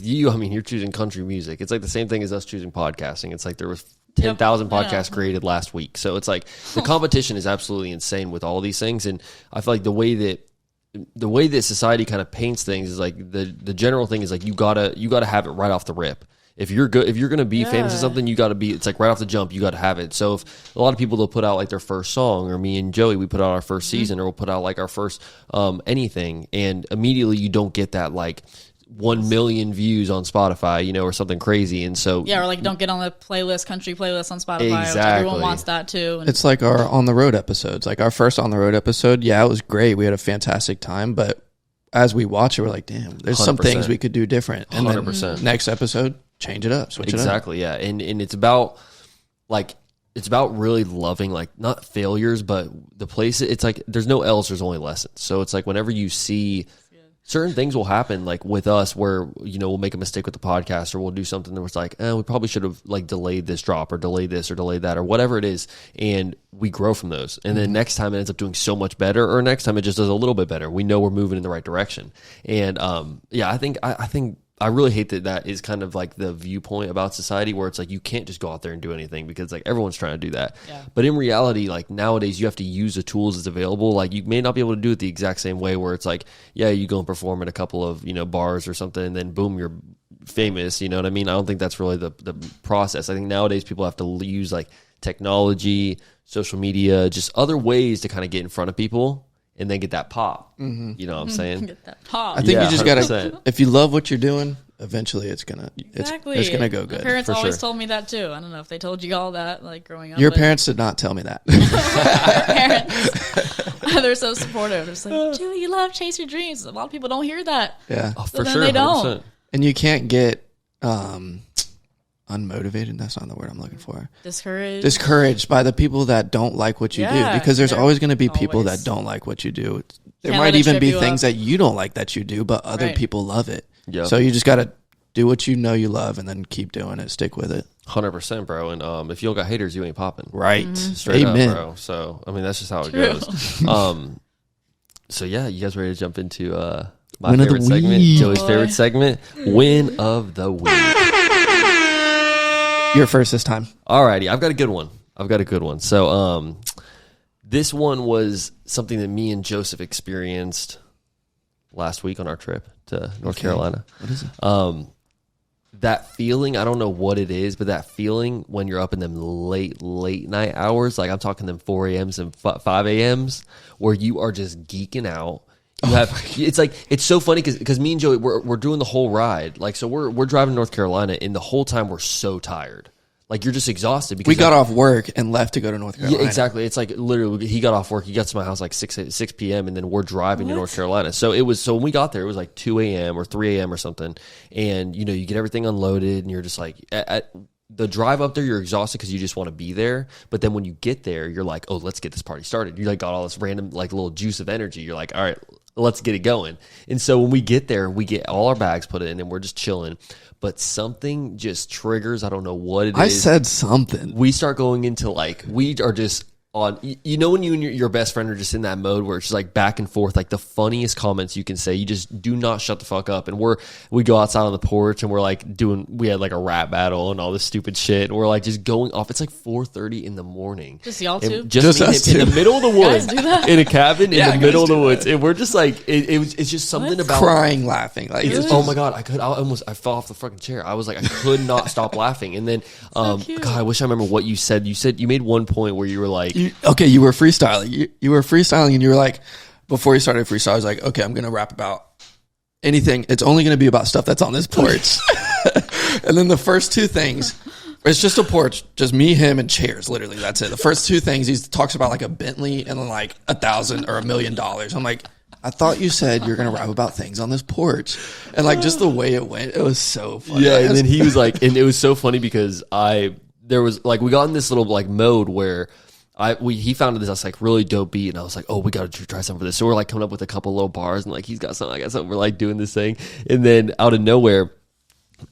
you, I mean you're choosing country music. It's like the same thing as us choosing podcasting. It's like there was 10,000 podcasts created last week. So it's like the competition is absolutely insane with all these things. And I feel like the way that society kind of paints things is like the general thing is like you gotta have it right off the rip. If you're good, if you're gonna be famous at something, you gotta be. It's like right off the jump, you gotta have it. So if a lot of people they'll put out like their first song, or me and Joey, we put out our first season, or we'll put out like our first anything, and immediately you don't get that like 1 million views on Spotify, you know, or something crazy. And so or like don't get on the country playlist on Spotify. Exactly. Which everyone wants that too. And It's like our on the road episodes. Like our first on the road episode, it was great. We had a fantastic time, but as we watch it, we're like, damn, there's some 100%. things we could do different. And 100%. then next episode, change it up, switch it up. Exactly, yeah. And it's about like it's about really loving like not failures, but the place it's like there's no L's, there's only lessons. So it's like whenever you see certain things will happen like with us where, you know, we'll make a mistake with the podcast or we'll do something that was like, we probably should have like delayed this drop or delayed this or delayed that or whatever it is. And we grow from those. And then next time it ends up doing so much better or next time it just does a little bit better. We know we're moving in the right direction. And I think I really hate that is kind of like the viewpoint about society where it's like you can't just go out there and do anything because like everyone's trying to do that. Yeah. But in reality, like nowadays you have to use the tools that's available. Like you may not be able to do it the exact same way where it's like, you go and perform at a couple of, you know, bars or something and then boom, you're famous. You know what I mean? I don't think that's really the process. I think nowadays people have to use like technology, social media, just other ways to kind of get in front of people. And then get that pop. You know what I'm saying? Get that pop. I think you just 100%. gotta. If you love what you're doing, eventually it's gonna it's gonna go good. My parents for always sure. told me that too. I don't know if they told you all that, like growing up. Your but parents did not tell me that. parents, they're so supportive. They're just like, dude, you love chase your dreams. A lot of people don't hear that. Yeah, Oh, So for then sure. they don't. 100%. and you can't get unmotivated. That's not the word I'm looking for. Discouraged by the people that don't like what you do, because there's always going to be people always. that don't like what you do. There Can't might let it even trip be you things up. that you don't like that you do, but other Right. people love it. Yeah. So you just got to do what you know you love and then keep doing it. Stick with it. 100%, bro. And if you don't got haters, you ain't popping. Right. Straight Amen. up, bro. So, I mean, that's just how it True. goes. So, yeah, you guys ready to jump into my Win of the favorite segment, week. Joey's Boy. favorite segment, Win of the Week. You're first this time. Alrighty, I've got a good one. So, this one was something that me and Joseph experienced last week on our trip to North Carolina. What is it? That feeling, I don't know what it is, but that feeling when you're up in them late night hours, like I'm talking them 4 a.m.s and 5 a.m.s, where you are just geeking out. You have, it's like, it's so funny because me and Joey, we're doing the whole ride. Like, so we're driving to North Carolina and the whole time we're so tired. like you're just exhausted because we got off work and left to go to North Carolina. Yeah, exactly. It's like literally he got off work. He got to my house like 6 p.m. and then we're driving to North Carolina. So when we got there, it was like 2 a.m. or 3 a.m. or something. And you get everything unloaded and you're just like at the drive up there, you're exhausted because you just want to be there. But then when you get there, you're like, oh, let's get this party started. You like got all this random like little juice of energy. You're like, all right, let's get it going. And so when we get there, we get all our bags put in and we're just chilling. But something just triggers. I don't know what it is. I said something. We start going into like, we are just on, when you and your best friend are just in that mode where it's just like back and forth, like the funniest comments you can say. You just do not shut the fuck up. And we go outside on the porch and we're like we had like a rap battle and all this stupid shit. And we're like just going off. It's like 4:30 in the morning. Just y'all two? Just us two. In the middle of the woods. Do that? In a cabin in the middle of the woods. That. And we're just like, it's just something about crying, laughing. Like, oh my God, I fell off the fucking chair. I was like, I could not stop laughing. And then, God, I wish I remember what you said. You said you made one point where you were like, you were freestyling. You were freestyling and you were like, before you started freestyle, I was like, okay, I'm going to rap about anything. It's only going to be about stuff that's on this porch. And then the first two things, it's just a porch, just me, him, and chairs. Literally, that's it. The first two things, he talks about like a Bentley and then like $1,000 or $1 million. I'm like, I thought you said you're going to rap about things on this porch. And like just the way it went, it was so funny. Yeah, and then he was like, and it was so funny because there was like, we got in this little like mode where he found this like really dope beat and I was like, oh, we got to try something for this. So we're like coming up with a couple little bars and like he's got something, I got something. We're like doing this thing. And then out of nowhere,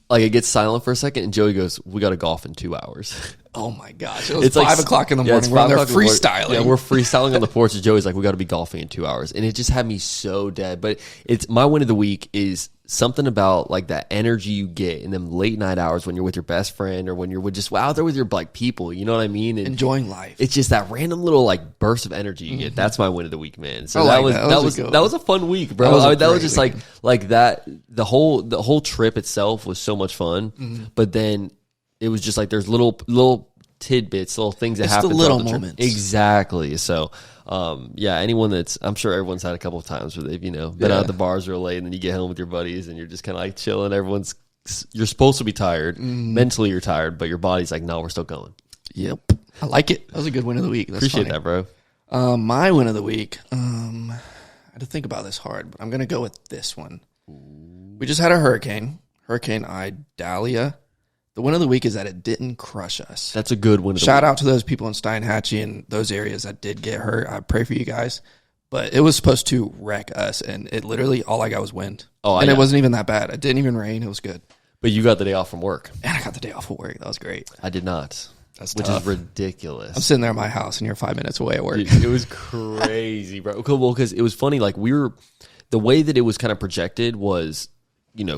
like it gets silent for a second and Joey goes, we got to golf in 2 hours. Oh my gosh. It was 5 o'clock in the morning. We're there freestyling. Yeah, we're freestyling on the porch and Joey's like, we got to be golfing in 2 hours. And it just had me so dead. But it's my win of the week is something about like that energy you get in them late night hours when you're with your best friend or when you're just out there with your like people, you know what I mean? And enjoying life. It's just that random little like burst of energy you get. That's my win of the week, man. So that was a fun week, bro. That was just like that. The whole trip itself was so much fun, but then it was just like there's little tidbits, little things that happen. The little moments, exactly. So. Anyone I'm sure everyone's had a couple of times where they've, been out at the bars real late and then you get home with your buddies and you're just kind of like chilling. You're supposed to be tired. Mentally you're tired, but your body's like, no, we're still going. Yep. I like it. That was a good win of the week. That's Appreciate funny. that, bro. My win of the week, I had to think about this hard, but I'm going to go with this one. We just had a Hurricane Idalia. The win of the week is that it didn't crush us. That's a good win of the week. Shout out to those people in Steinhatchee and those areas that did get hurt. I pray for you guys. But it was supposed to wreck us, and it literally, all I got was wind. It wasn't even that bad. It didn't even rain. It was good. But you got the day off from work. And I got the day off of work. That was great. I did not. That's which tough. is ridiculous. I'm sitting there at my house, and you're 5 minutes away at work. Dude, it was crazy, bro. Well, because it was funny, like the way that it was kind of projected was,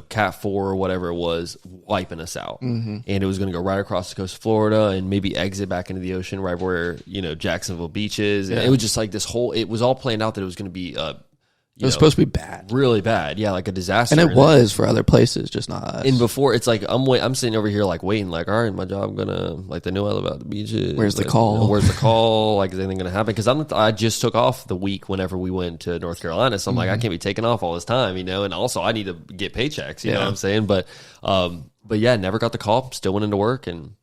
Cat 4 or whatever it was, wiping us out. Mm-hmm. And it was going to go right across the coast of Florida and maybe exit back into the ocean right where, Jacksonville Beach is. And it was just like it was all planned out that it was going to be, it was supposed to be bad. Really bad. Yeah, like a disaster. And it was for other places, just not us. And before, it's like, I'm sitting over here like waiting, like, all right, my job gonna, like, they know I live out the beaches. Where's the call? Where's the call? Like, is anything gonna happen? Because I just took off the week whenever we went to North Carolina. So I'm like, I can't be taking off all this time, and also I need to get paychecks, you know what I'm saying? But yeah, never got the call. Still went into work and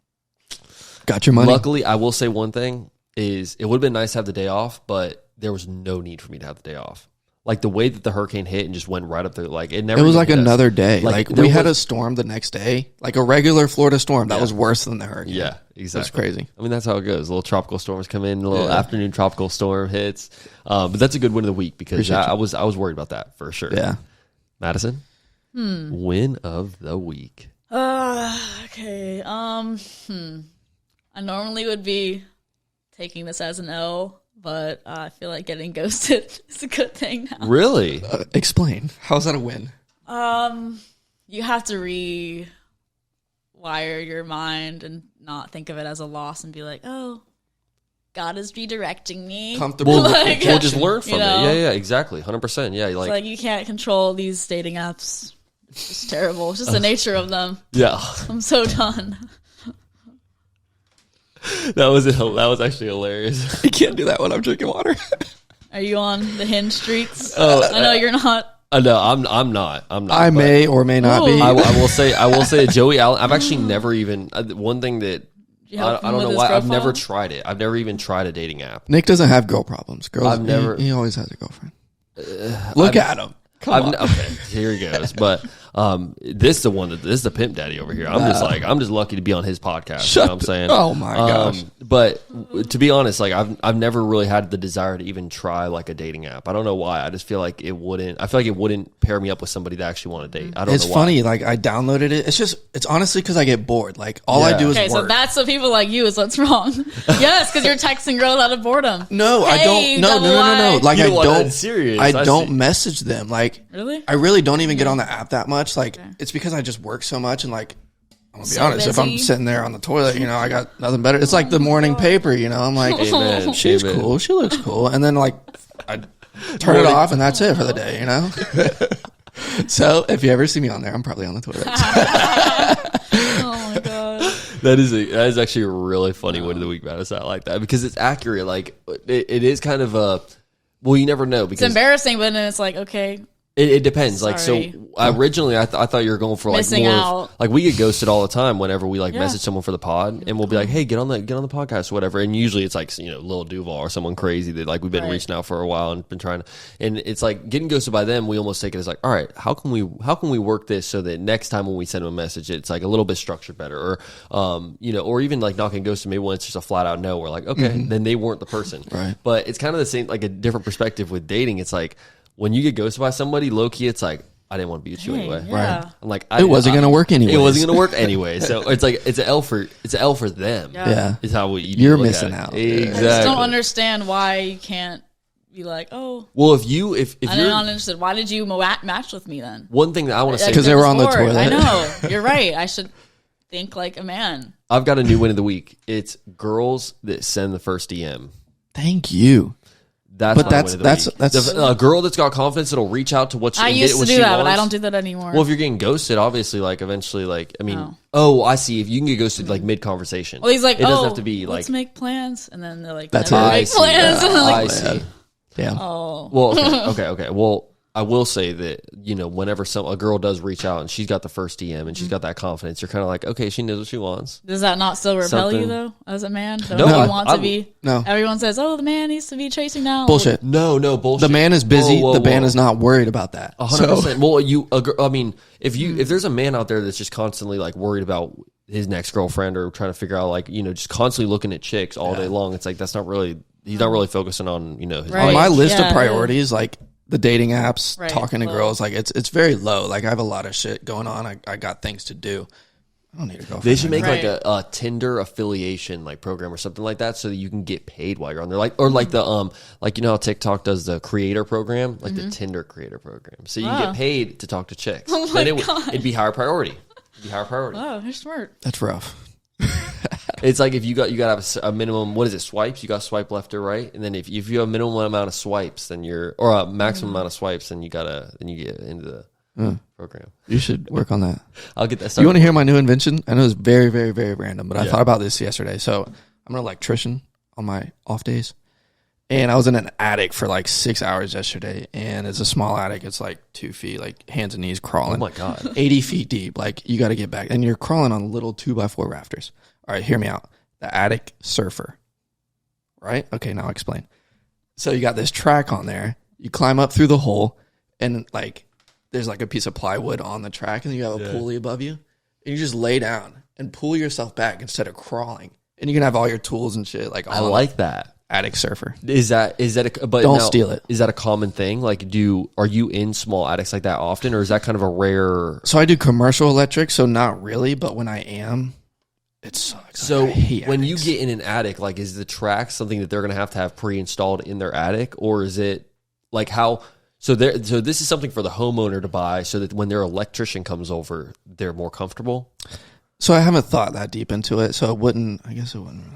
got your money. Luckily, I will say one thing is it would have been nice to have the day off, but there was no need for me to have the day off. Like the way that the hurricane hit and just went right up there, like it never. It was like another day. Like we had a storm the next day, like a regular Florida storm that was worse than the hurricane. Yeah, exactly. That's crazy. I mean, that's how it goes. Little tropical storms come in, a little afternoon tropical storm hits. But that's a good win of the week because I was worried about that for sure. Yeah, Madison, win of the week. Okay. I normally would be taking this as an L. But I feel like getting ghosted is a good thing now. Really? Explain. How's that a win? You have to rewire your mind and not think of it as a loss and be like, oh, God is redirecting me. Comfortable. We'll just learn from it. Yeah, exactly. 100%. Yeah, like you can't control these dating apps. It's just terrible. It's just the nature of them. Yeah. I'm so done. That was actually hilarious. You can't do that when I'm drinking water. Are you on the Hinge streets? I know you're not. No, I'm not. I may or may not be. I will say Joey Allen. I've actually never even. One thing that I don't know why. I've never tried it. I've never even tried a dating app. Nick doesn't have girl problems. Girls, he always has a girlfriend. Look at him. Come on. Okay, here he goes. But this is the pimp daddy over here. I'm just lucky to be on his podcast. You know what I'm saying? Oh my gosh. But to be honest, like I've never really had the desire to even try like a dating app. I don't know why. I just feel like it wouldn't pair me up with somebody that actually want to date. I don't know why. It's funny, like I downloaded it. It's honestly because I get bored. Like all I do is work. So that's what people like you is what's wrong. Yes, because you're texting girls out of boredom. No, I don't. No. Like you I don't. Serious. I don't message them. Like really, I really don't even get on the app that much. Like it's because I just work so much and like. I'm gonna be honest. If I'm sitting there on the toilet, I got nothing better. It's like the morning paper, I'm like, Amen. She's cool. She looks cool. And then like, I turn it off and that's it for the day, So if you ever see me on there, I'm probably on the toilet. Oh my god, that is actually a really funny one of the week, Madison. I like that because it's accurate. Like it is kind of well, you never know because it's embarrassing, but then it's like okay. It depends. Sorry. Like, so originally I thought you were going for like missing more out. Like we get ghosted all the time whenever we like message someone for the pod and we'll be like, hey, get on the podcast or whatever. And usually it's like, Lil Duval or someone crazy that like we've been reaching out for a while and been trying to, and it's like getting ghosted by them. We almost take it as like, all right, how can we work this so that next time when we send them a message, it's like a little bit structured better or, or even like not getting ghosted. Maybe when it's just a flat out no, we're like, okay, then they weren't the person. Right. But it's kind of the same, like a different perspective with dating. It's like, when you get ghosted by somebody, low key, it's like, I didn't want to be with you anyway. Yeah. Right. I'm like, it wasn't going to work anyway. It wasn't going to work anyway. So it's like, it's an L for them. Yeah. Is how you're missing out. Exactly. I just don't understand why you can't be like, oh. Well, if you're not interested, why did you match with me then? One thing that I want to say. Because they were on the toilet. I know. You're right. I should think like a man. I've got a new win of the week. It's girls that send the first DM. Thank you. That's a girl that's got confidence that'll reach out to what she I used to do that, but I don't do that anymore. Well, if you're getting ghosted, obviously, like eventually, like I mean, I see. If you can get ghosted like mid conversation, well, he's like, it doesn't have to be like let's make plans, and then they're like, that's never make plans. Yeah, I see. Yeah. Oh. Well, okay. Well, I will say that whenever a girl does reach out and she's got the first DM and she's got that confidence, you're kind of like, okay, she knows what she wants. Does that not still repel you though, as a man? Don't no, you want to be? No. Everyone says, "Oh, the man needs to be chasing down." Bullshit. No, bullshit. The man is busy. The man is not worried about that. 100%. Well, I mean, if there's a man out there that's just constantly like worried about his next girlfriend or trying to figure out like just constantly looking at chicks all day long, it's like that's not really. He's not really focusing on his on my list of priorities, like. The dating apps, talking to girls, like it's very low. Like I have a lot of shit going on. I got things to do. I don't need to go. They should make like a Tinder affiliation like program or something like that, so that you can get paid while you're on there. Like or like the like how TikTok does the creator program, like the Tinder creator program. So you can get paid to talk to chicks. Oh my God. It'd be higher priority. Oh, you're smart. That's rough. It's like if you got to have a minimum. What is it? Swipes. You got to swipe left or right, and then if you have a minimum amount of swipes, then or a maximum amount of swipes, then you get into the program. You should work on that. I'll get that started. You want to hear my new invention? I know it's very, very, very random, but I thought about this yesterday. So I'm an electrician on my off days, and I was in an attic for like 6 hours yesterday, and it's a small attic. It's like 2 feet, like hands and knees crawling. Oh my God. 80 feet deep. Like you got to get back, and you're crawling on little 2x4 rafters. All right, hear me out. The attic surfer, right? Okay, now I'll explain. So you got this track on there. You climb up through the hole, and like there's like a piece of plywood on the track, and you have a pulley above you. And you just lay down and pull yourself back instead of crawling. And you can have all your tools and shit. Like I like that. Attic surfer. Is that but don't steal it. Is that a common thing? Like are you in small attics like that often, or is that kind of a rare? So I do commercial electric, so not really, but when I am, it sucks. So when you get in an attic, like is the track something that they're going to have pre-installed in their attic, or is it like how? So this is something for the homeowner to buy, so that when their electrician comes over, they're more comfortable. So I haven't thought that deep into it, so I guess it wouldn't.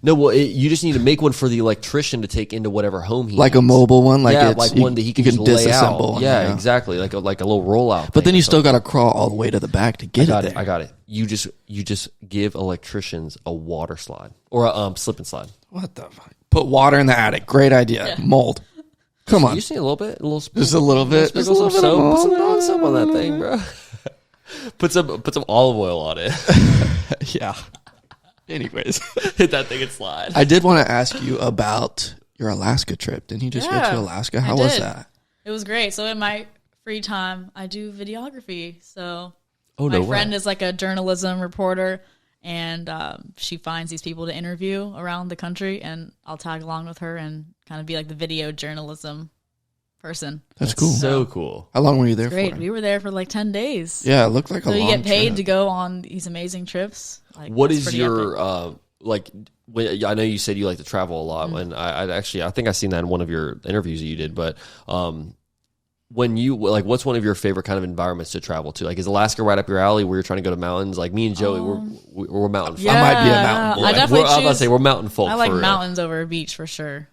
No, well, you just need to make one for the electrician to take into whatever home he like needs. a mobile one, like one that he can just lay disassemble. out. Yeah, exactly, like a little rollout. But then you still got to crawl all the way to the back to get it there. I got it. You just give electricians a water slide or a slip and slide. What the fuck? Put water in the attic. Great idea. Yeah. Mold. Come on. You just need a little bit, just a little bit. Just a little bit of soap. Put some on that thing, bro. Put some olive oil on it. Yeah. Anyways, hit that thing and slide. I did want to ask you about your Alaska trip. Didn't you just go to Alaska? How was that? It was great. So in my free time, I do videography. So my friend is like a journalism reporter, and she finds these people to interview around the country, and I'll tag along with her and kind of be like the video journalism person. That's cool. So cool. How long were you there Great. for? We were there for like 10 days. Yeah, it looked like a long So you get paid trip. to go on these amazing trips. Like, What it's is pretty your epic. I know you said you like to travel a lot, and I think I seen that in one of your interviews that you did. But when you what's one of your favorite kind of environments to travel to? Like, is Alaska right up your alley? Where you're trying to go to mountains? Like me and Joey, we're mountain folk. Yeah, I might be a mountain boy. I definitely I'm about to say we're mountain folk. I like for real. mountains over a beach for sure.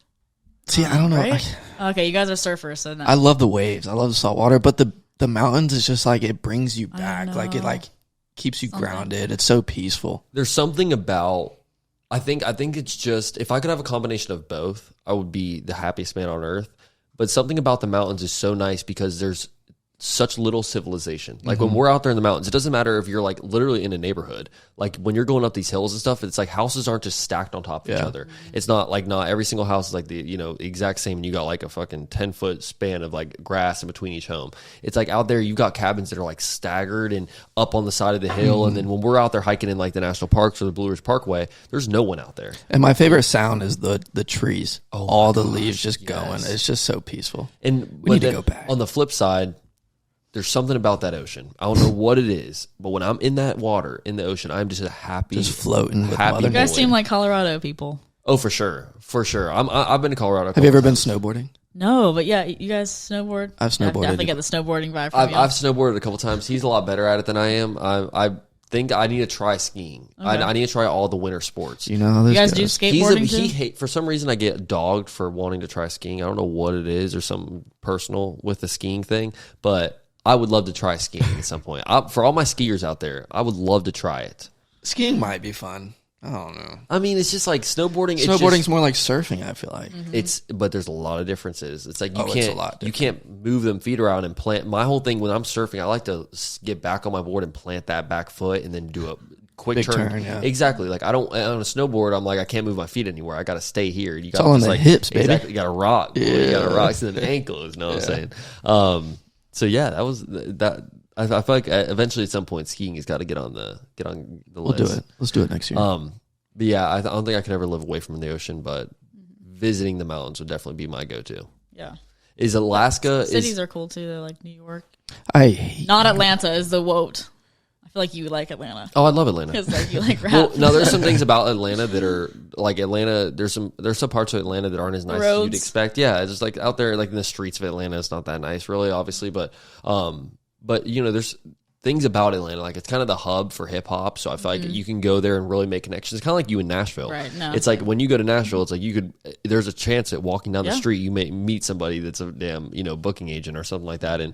See, I don't know. Right? Okay, you guys are surfers, so no. I love the waves. I love the salt water, but the mountains is just like it brings you back. Like it keeps you grounded. It's so peaceful. There's something about. I think it's just if I could have a combination of both, I would be the happiest man on earth. But something about the mountains is so nice because there's such little civilization. Like when we're out there in the mountains, it doesn't matter if you're like literally in a neighborhood. Like when you're going up these hills and stuff, it's like houses aren't just stacked on top of each other. It's not every single house is like the exact same. And you got like a fucking 10-foot span of like grass in between each home. It's like out there you got cabins that are like staggered and up on the side of the hill. And then when we're out there hiking in like the national parks or the Blue Ridge Parkway, there's no one out there. And my favorite sound is the trees. All the leaves just going. It's just so peaceful. And we need to go back. On the flip side, there's something about that ocean. I don't know what it is, but when I'm in that water, in the ocean, I'm just a happy, just floating with happy mother. You guys boy. seem like Colorado people. Oh, for sure. I've been to Colorado. Have you ever been snowboarding? No, but yeah, you guys snowboard? I've snowboarded. I definitely get the snowboarding vibe from you. I've snowboarded a couple times. He's a lot better at it than I am. I think I need to try skiing. Okay. I need to try all the winter sports. You know how this You guys goes. do skateboarding too? For some reason I get dogged for wanting to try skiing. I don't know what it is or something personal with the skiing thing, but I would love to try skiing at some point. For all my skiers out there, I would love to try it. Skiing might be fun. I don't know. I mean, it's just like snowboarding. Snowboarding's more like surfing, I feel like. But there's a lot of differences. It's like it's a lot you can't move them feet around and plant. My whole thing when I'm surfing, I like to get back on my board and plant that back foot and then do a quick Big turn. turn, yeah. Exactly. Like on a snowboard, I'm like I can't move my feet anywhere. I got to stay here. You got all in the hips, baby. Exactly. You got to rock. Yeah. You got to rock to the ankles. You know what I'm saying? So yeah, that was that. I feel like eventually at some point skiing has got to get on the list. We'll do it. Let's do it next year. But yeah, I don't think I could ever live away from the ocean, but visiting the mountains would definitely be my go-to. Yeah. Is Alaska... Cities are cool too, though, like New York. I hate Not Atlanta is the woat. I feel like you would like Atlanta. Oh, I love Atlanta. Because like, you like rap. Well, no, there's some things about Atlanta that are like Atlanta. There's some parts of Atlanta that aren't as nice as you'd expect. Yeah, it's just like out there, like in the streets of Atlanta, it's not that nice, really, obviously. But there's things about Atlanta, like it's kind of the hub for hip hop. So I feel like you can go there and really make connections. It's kind of like you in Nashville. Right, no. It's like when you go to Nashville, it's like there's a chance that walking down the street, you may meet somebody that's a damn, booking agent or something like that. And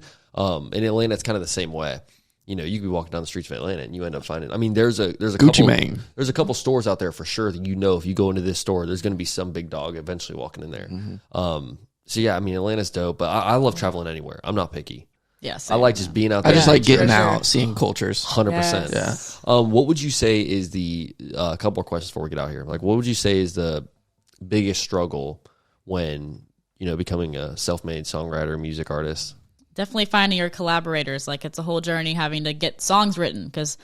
in Atlanta, it's kind of the same way. You could be walking down the streets of Atlanta and you end up finding. I mean, there's a Gucci Mane. There's a couple stores out there for sure that if you go into this store, there's going to be some big dog eventually walking in there. So yeah, I mean, Atlanta's dope, but I love traveling anywhere. I'm not picky. Yeah, I like just being out there. I just like getting for sure. out, seeing cultures. 100%. Yes. Yeah. What would you say is the a couple more questions before we get out here? Like, what would you say is the biggest struggle when becoming a self-made songwriter, music artist? Definitely finding your collaborators. Like it's a whole journey having to get songs written because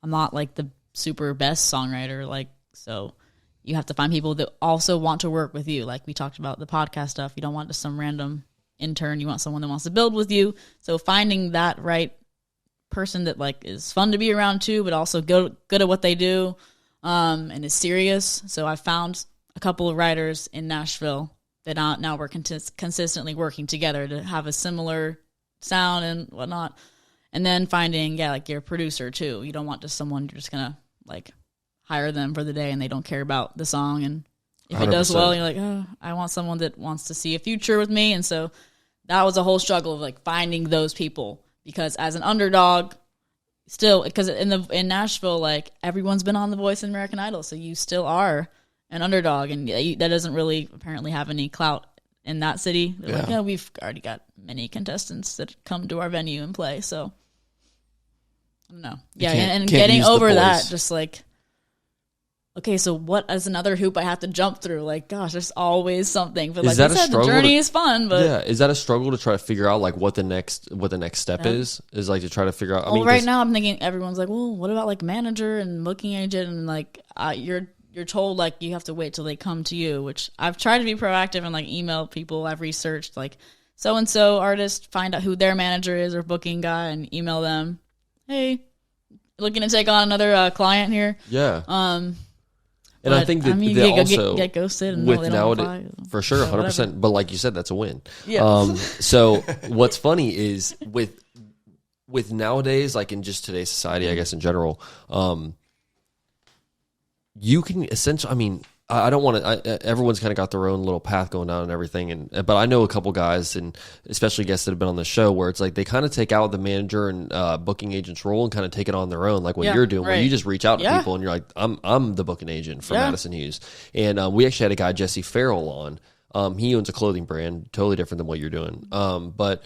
I'm not like the super best songwriter. Like, so you have to find people that also want to work with you. Like we talked about the podcast stuff. You don't want just some random intern. You want someone that wants to build with you. So finding that right person that like is fun to be around too, but also good at what they do, and is serious. So I found a couple of writers in Nashville that now we're consistently working together to have a similar sound and whatnot. And then finding, like your producer too. You don't want just someone you're just gonna like hire them for the day and they don't care about the song. And if it does 100%. well, you're like, oh, I want someone that wants to see a future with me. And so that was a whole struggle of like finding those people, because as an underdog, still, because in Nashville, like everyone's been on The Voice and American Idol, so you still are an underdog, and that doesn't really apparently have any clout in that city. They're like, we've already got many contestants that come to our venue and play, so I don't know. Yeah, and can't getting use the over that, voice. just like okay, so what is another hoop I have to jump through? Like, gosh, there's always something. But Is like that you a said, the struggle journey to- is fun. But Yeah, is that a struggle to try to figure out like what the next step is like to try to figure out? I mean, right 'cause- now I'm thinking everyone's like, well, what about like manager and booking agent and like you're told like you have to wait till they come to you, which I've tried to be proactive and like email people. I've researched like so and so artist, find out who their manager is or booking guy, and email them. Hey, looking to take on another client here. Yeah. And I But, think that you they get, also get ghosted and with no, they don't reply. nowadays for sure, 100%. But like you said, that's a win. Yeah. So what's funny is with nowadays, like in just today's society, I guess in general, you can essentially. I mean, I don't want to. Everyone's kind of got their own little path going down and everything, but I know a couple guys, and especially guests that have been on the show, where it's like they kind of take out the manager and booking agent's role and kind of take it on their own, like what you're doing, where you just reach out to people and you're like, I'm the booking agent for Madison Hughes, and we actually had a guy, Jesse Farrell, on. He owns a clothing brand, totally different than what you're doing. But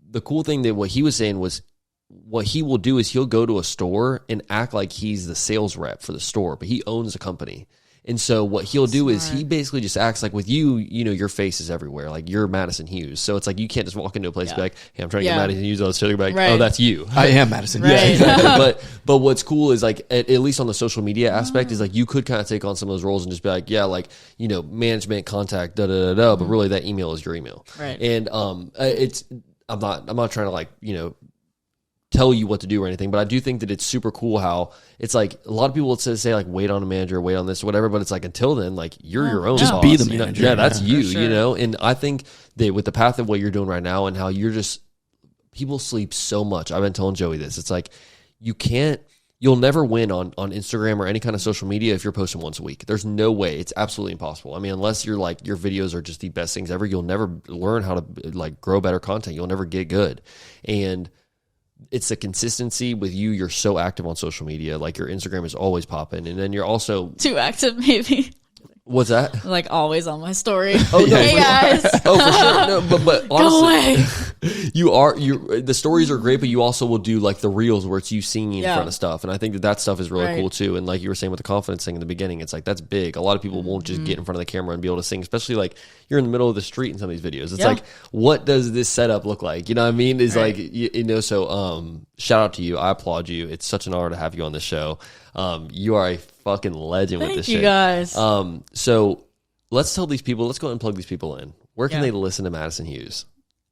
the cool thing that what he was saying was, what he will do is he'll go to a store and act like he's the sales rep for the store, but he owns a company. And so what he'll do is he basically just acts like with you, you know, your face is everywhere. Like you're Madison Hughes. So it's like you can't just walk into a place and be like, hey, I'm trying to get Madison Hughes on the show. They'll be like, oh, that's you. I am Madison. Right. Yeah, Exactly. But what's cool is like, at least on the social media aspect, is like you could kind of take on some of those roles and just be like, yeah, like, you know, management, contact, but really that email is your email. Right. And I'm not trying to like, you know, tell you what to do or anything, but I do think that it's super cool how it's like a lot of people would say like wait on a manager, wait on this or whatever, but it's like until then, like you're your own just boss. be the You know? manager. Yeah, that's you, sure. you know. And I think that with the path of what you're doing right now and how you're just, people sleep so much. I've been telling Joey this. It's like you'll never win on Instagram or any kind of social media if you're posting once a week. There's no way. It's absolutely impossible. I mean, unless you're like your videos are just the best things ever, you'll never learn how to like grow better content. You'll never get good. And it's the consistency with you. You're so active on social media. Like your Instagram is always popping. And then you're also... Too active, maybe. What's that? Like always on my story. Oh, no, hey guys. Oh, for sure. No, but Go honestly, away. the stories are great, but you also will do like the reels where it's you singing in front of stuff. And I think that stuff is really cool too. And like you were saying with the confidence thing in the beginning, it's like, that's big. A lot of people won't just get in front of the camera and be able to sing, especially like you're in the middle of the street in some of these videos. It's like, what does this setup look like? You know what I mean? It's like, you know, so shout out to you. I applaud you. It's such an honor to have you on the show. You are a fucking legend with this Thank you shit. guys. So let's tell these people, let's go ahead and plug these people in. Where can they listen to Madison Hughes?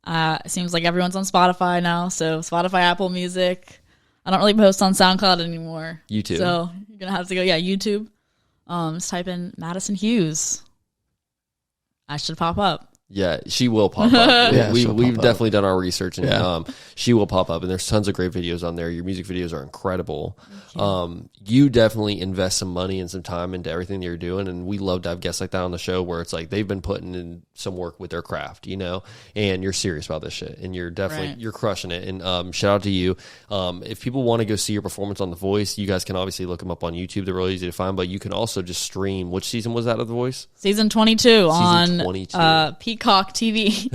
It seems like everyone's on Spotify now. So Spotify, Apple Music. I don't really post on SoundCloud anymore. YouTube. So you're going to have to go, YouTube. Just type in Madison Hughes. I should pop up. Yeah, she will pop up. Yeah, we've she'll pop up. definitely done our research, and she will pop up. And there's tons of great videos on there. Your music videos are incredible. You definitely invest some money and some time into everything that you're doing, and we love to have guests like that on the show where it's like they've been putting in some work with their craft, you know, and you're serious about this shit, and you're definitely you're crushing it. And shout out to you. If people want to go see your performance on The Voice, you guys can obviously look them up on YouTube. They're really easy to find, but you can also just stream. Which season was that of The Voice? Season 22 on 22. Peacock TV.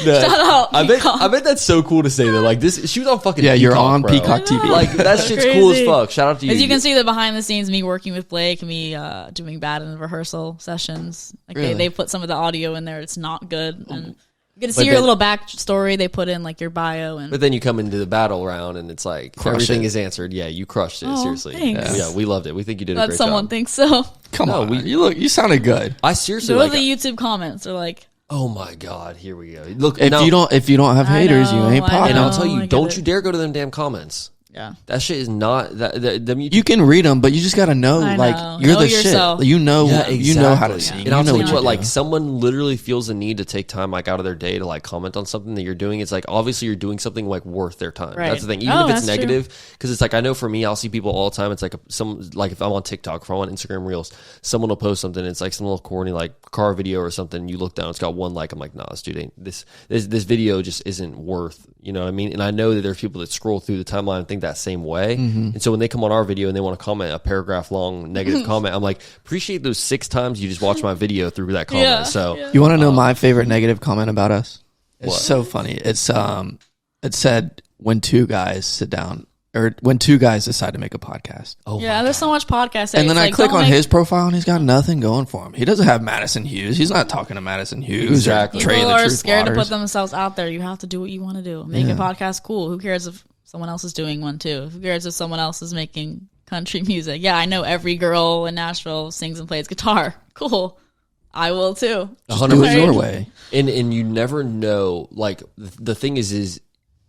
Shout out, I bet that's so cool to say that. Like this, she was on fucking. Yeah, Peacock, you're on bro. Peacock TV. Like that shit's crazy. cool as fuck. Shout out to you. As you can see, the behind the scenes, me working with Blake, me doing bad in the rehearsal sessions. Like they put some of the audio in there. It's not good. And you get to see your little backstory. They put in like your bio. And But then you come into the battle round and it's like everything is answered. Yeah, you crushed it. Seriously. Thanks. Yeah, we loved it. We think you did a glad great someone job. thinks so. Come on, you sounded good. I seriously Go to like. the YouTube comments. They're like, Oh my god, here we go. Look, If you don't have haters, you ain't I popping. and I'll know. tell you, I get don't it. you dare go to them damn comments. yeah. That shit is not that. Them You can read them, but you just gotta know, I like know. you're Know the yourself. shit. You know, you know how to exactly. sing. And I'll you know tell you what, you like do. someone literally feels the need to take time like out of their day to like comment on something that you're doing. It's like obviously you're doing something like worth their time. Right. That's the thing. Even Oh, if it's that's true. negative, because it's like I know for me, I'll see people all the time. It's like some like if I'm on TikTok, if I'm on Instagram Reels, someone will post something. It's like some little corny like car video or something. You look down, it's got one like. I'm like, nah, this dude ain't this video just isn't worth. You know what I mean? And I know that there's people that scroll through the timeline and think that same way. And so when they come on our video and they want to comment a paragraph long negative comment, I'm like, appreciate those 6 times you just watched my video through that comment. Yeah, So You want to know my favorite negative comment about us? It's What? so funny. It's it said when 2 guys sit down or when two guys decide to make a podcast. Oh yeah, there's so much podcast. And then I click on his profile and he's got nothing going for him. He doesn't have Madison Hughes. He's not talking to Madison Hughes. Exactly. People are scared to put themselves out there. You have to do what you want to do. Make a podcast cool. Who cares if someone else is doing one too? Who cares if someone else is making country music? Yeah, I know every girl in Nashville sings and plays guitar. Cool. I will too. Just do it your way. And you never know. Like the thing is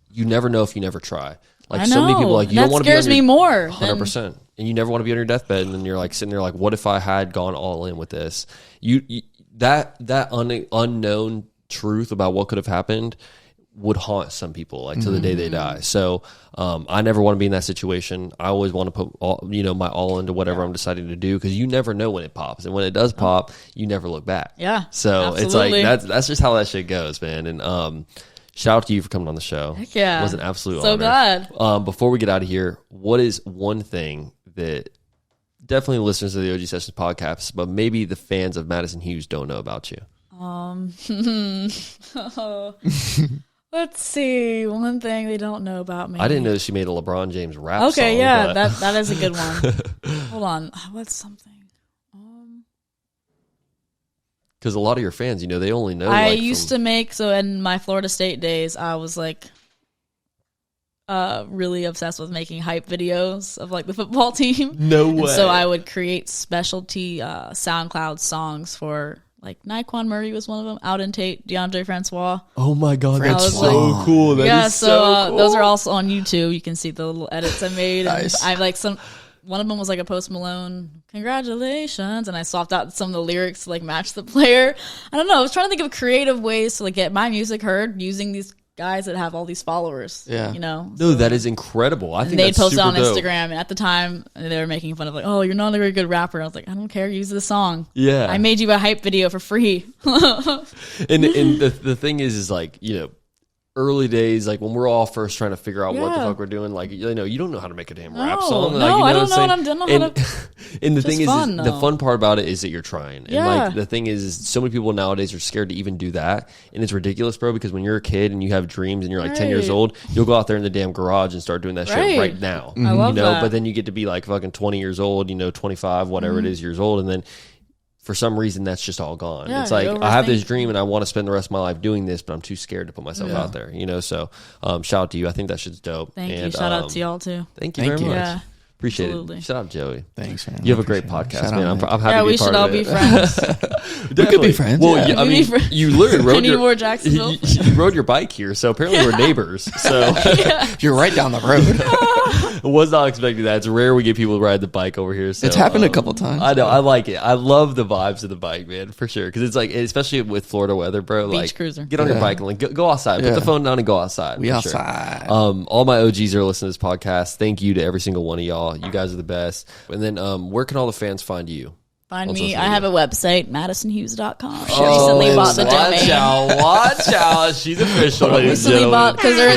you never know if you never try. Like so many people, like you don't want to be. That scares me more. 100%. And you never want to be on your deathbed, and then you're like sitting there, like, what if I had gone all in with this? That unknown truth about what could have happened would haunt some people, like to the day they die. So I never want to be in that situation. I always want to put all, my all into whatever I'm deciding to do, because you never know when it pops, and when it does pop, you never look back. Yeah. So absolutely. It's like that's just how that shit goes, man. And shout out to you for coming on the show. Heck yeah. It was an absolute so honor. Glad. Before we get out of here, what is one thing that definitely listeners of the OG Sessions podcast, but maybe the fans of Madison Hughes don't know about you? Let's see. One thing they don't know about me. I didn't know she made a LeBron James rap song. Okay, yeah, that is a good one. Hold on. What's something? Because a lot of your fans, they only know. I used to make, so in my Florida State days, I was like really obsessed with making hype videos of like the football team. No way. And so I would create specialty SoundCloud songs for like Naquan Murray was one of them, Out and Tate, DeAndre Francois. Oh my God, that's so like, cool. That is so cool. Those are also on YouTube. You can see the little edits I made. Nice. I like one of them was like a Post Malone, congratulations, and I swapped out some of the lyrics to like match the player. I don't know. I was trying to think of creative ways to like get my music heard using these guys that have all these followers. Yeah. No, that is incredible. I think they'd that's post it on super dope. Instagram, and at the time they were making fun of like, oh, you're not a very good rapper. I was like, I don't care. Use this song. Yeah. I made you a hype video for free. and the thing is like, early days, like when we're all first trying to figure out what the fuck we're doing, like you don't know how to make a damn rap song. Like, I don't know what I'm doing. And the thing is fun, the fun part about it is that you're trying. And Yeah. like the thing is so many people nowadays are scared to even do that, and it's ridiculous, bro. Because when you're a kid and you have dreams and you're like 10 years old, you'll go out there in the damn garage and start doing that shit right now. I love that. But then you get to be like fucking 20 years old, 25, whatever it is years old, and then for some reason that's just all gone. Yeah, it's like you I have this overthink. dream and I want to spend the rest of my life doing this, but I'm too scared to put myself out there. So shout out to you. I think that shit's dope. Thank you. And, Shout out to y'all too. Thank you very much. Yeah. Appreciate Absolutely. it. Shout out Joey. Thanks, man. You have a great Appreciate it. podcast, Shout man. out, I'm happy Yeah, to be we part should of all it. be friends. We could be friends. Well, yeah. I mean, you literally rode Penny Ward, Jacksonville. you rode your bike here, so apparently we're neighbors. So You're right down the road. was not expecting that. It's rare we get people to ride the bike over here. So, It's happened a couple times. I know. I like it. I love the vibes of the bike, man, for sure. Because it's like, especially with Florida weather, bro. Like, cruiser. get on your bike and like go outside. Put the phone down and go outside. We for outside. Sure. All my OGs are listening to this podcast. Thank you to every single one of y'all. You guys are the best. And then, where can all the fans find you? Find on me. social I media? have a website, MadisonHughes.com. She Oh, recently bought the watch domain. Watch out. She's official, ladies and Recently gentlemen. bought because there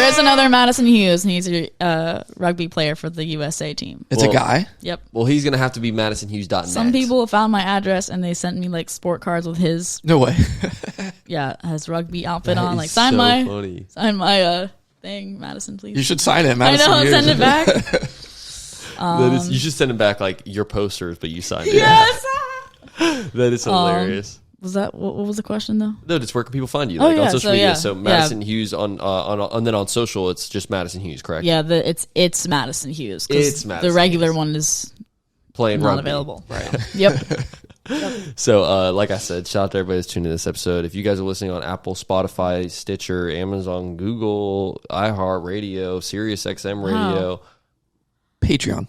is another Madison Hughes, and he's a rugby player for the USA team. It's a guy. Yep. Well, he's going to have to be MadisonHughes.net. Some people found my address and they sent me like sport cards with his No way. his rugby outfit That on. is Like sign so my funny. thing, Madison, please. You should sign it, I Madison. know, Hughes. send it back. You should send him back like your posters, but you signed it. Yes. That is hilarious. Was that what was the question though? No, just where can people find you? Oh, Like on yeah, social so, media. yeah. So Yeah. Madison Hughes on and then on social, it's just Madison Hughes, correct? Yeah, it's Madison Hughes. 'Cause It's Madison the regular Hughes. one is Playing not rugby. available. Right. Yep. So, like I said, shout out to everybody that's tuning in this episode. If you guys are listening on Apple, Spotify, Stitcher, Amazon, Google, iHeartRadio, SiriusXM Radio, Patreon.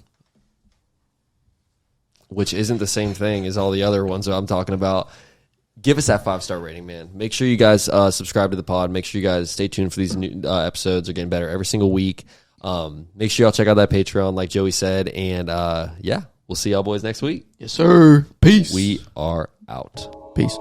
which isn't the same thing as all the other ones that I'm talking about, give us that 5-star rating, man. Make sure you guys subscribe to the pod. Make sure you guys stay tuned for these new episodes. They're getting better every single week. Make sure y'all check out that Patreon, like Joey said. And we'll see y'all boys next week. Yes, sir. Peace. We are out. Peace.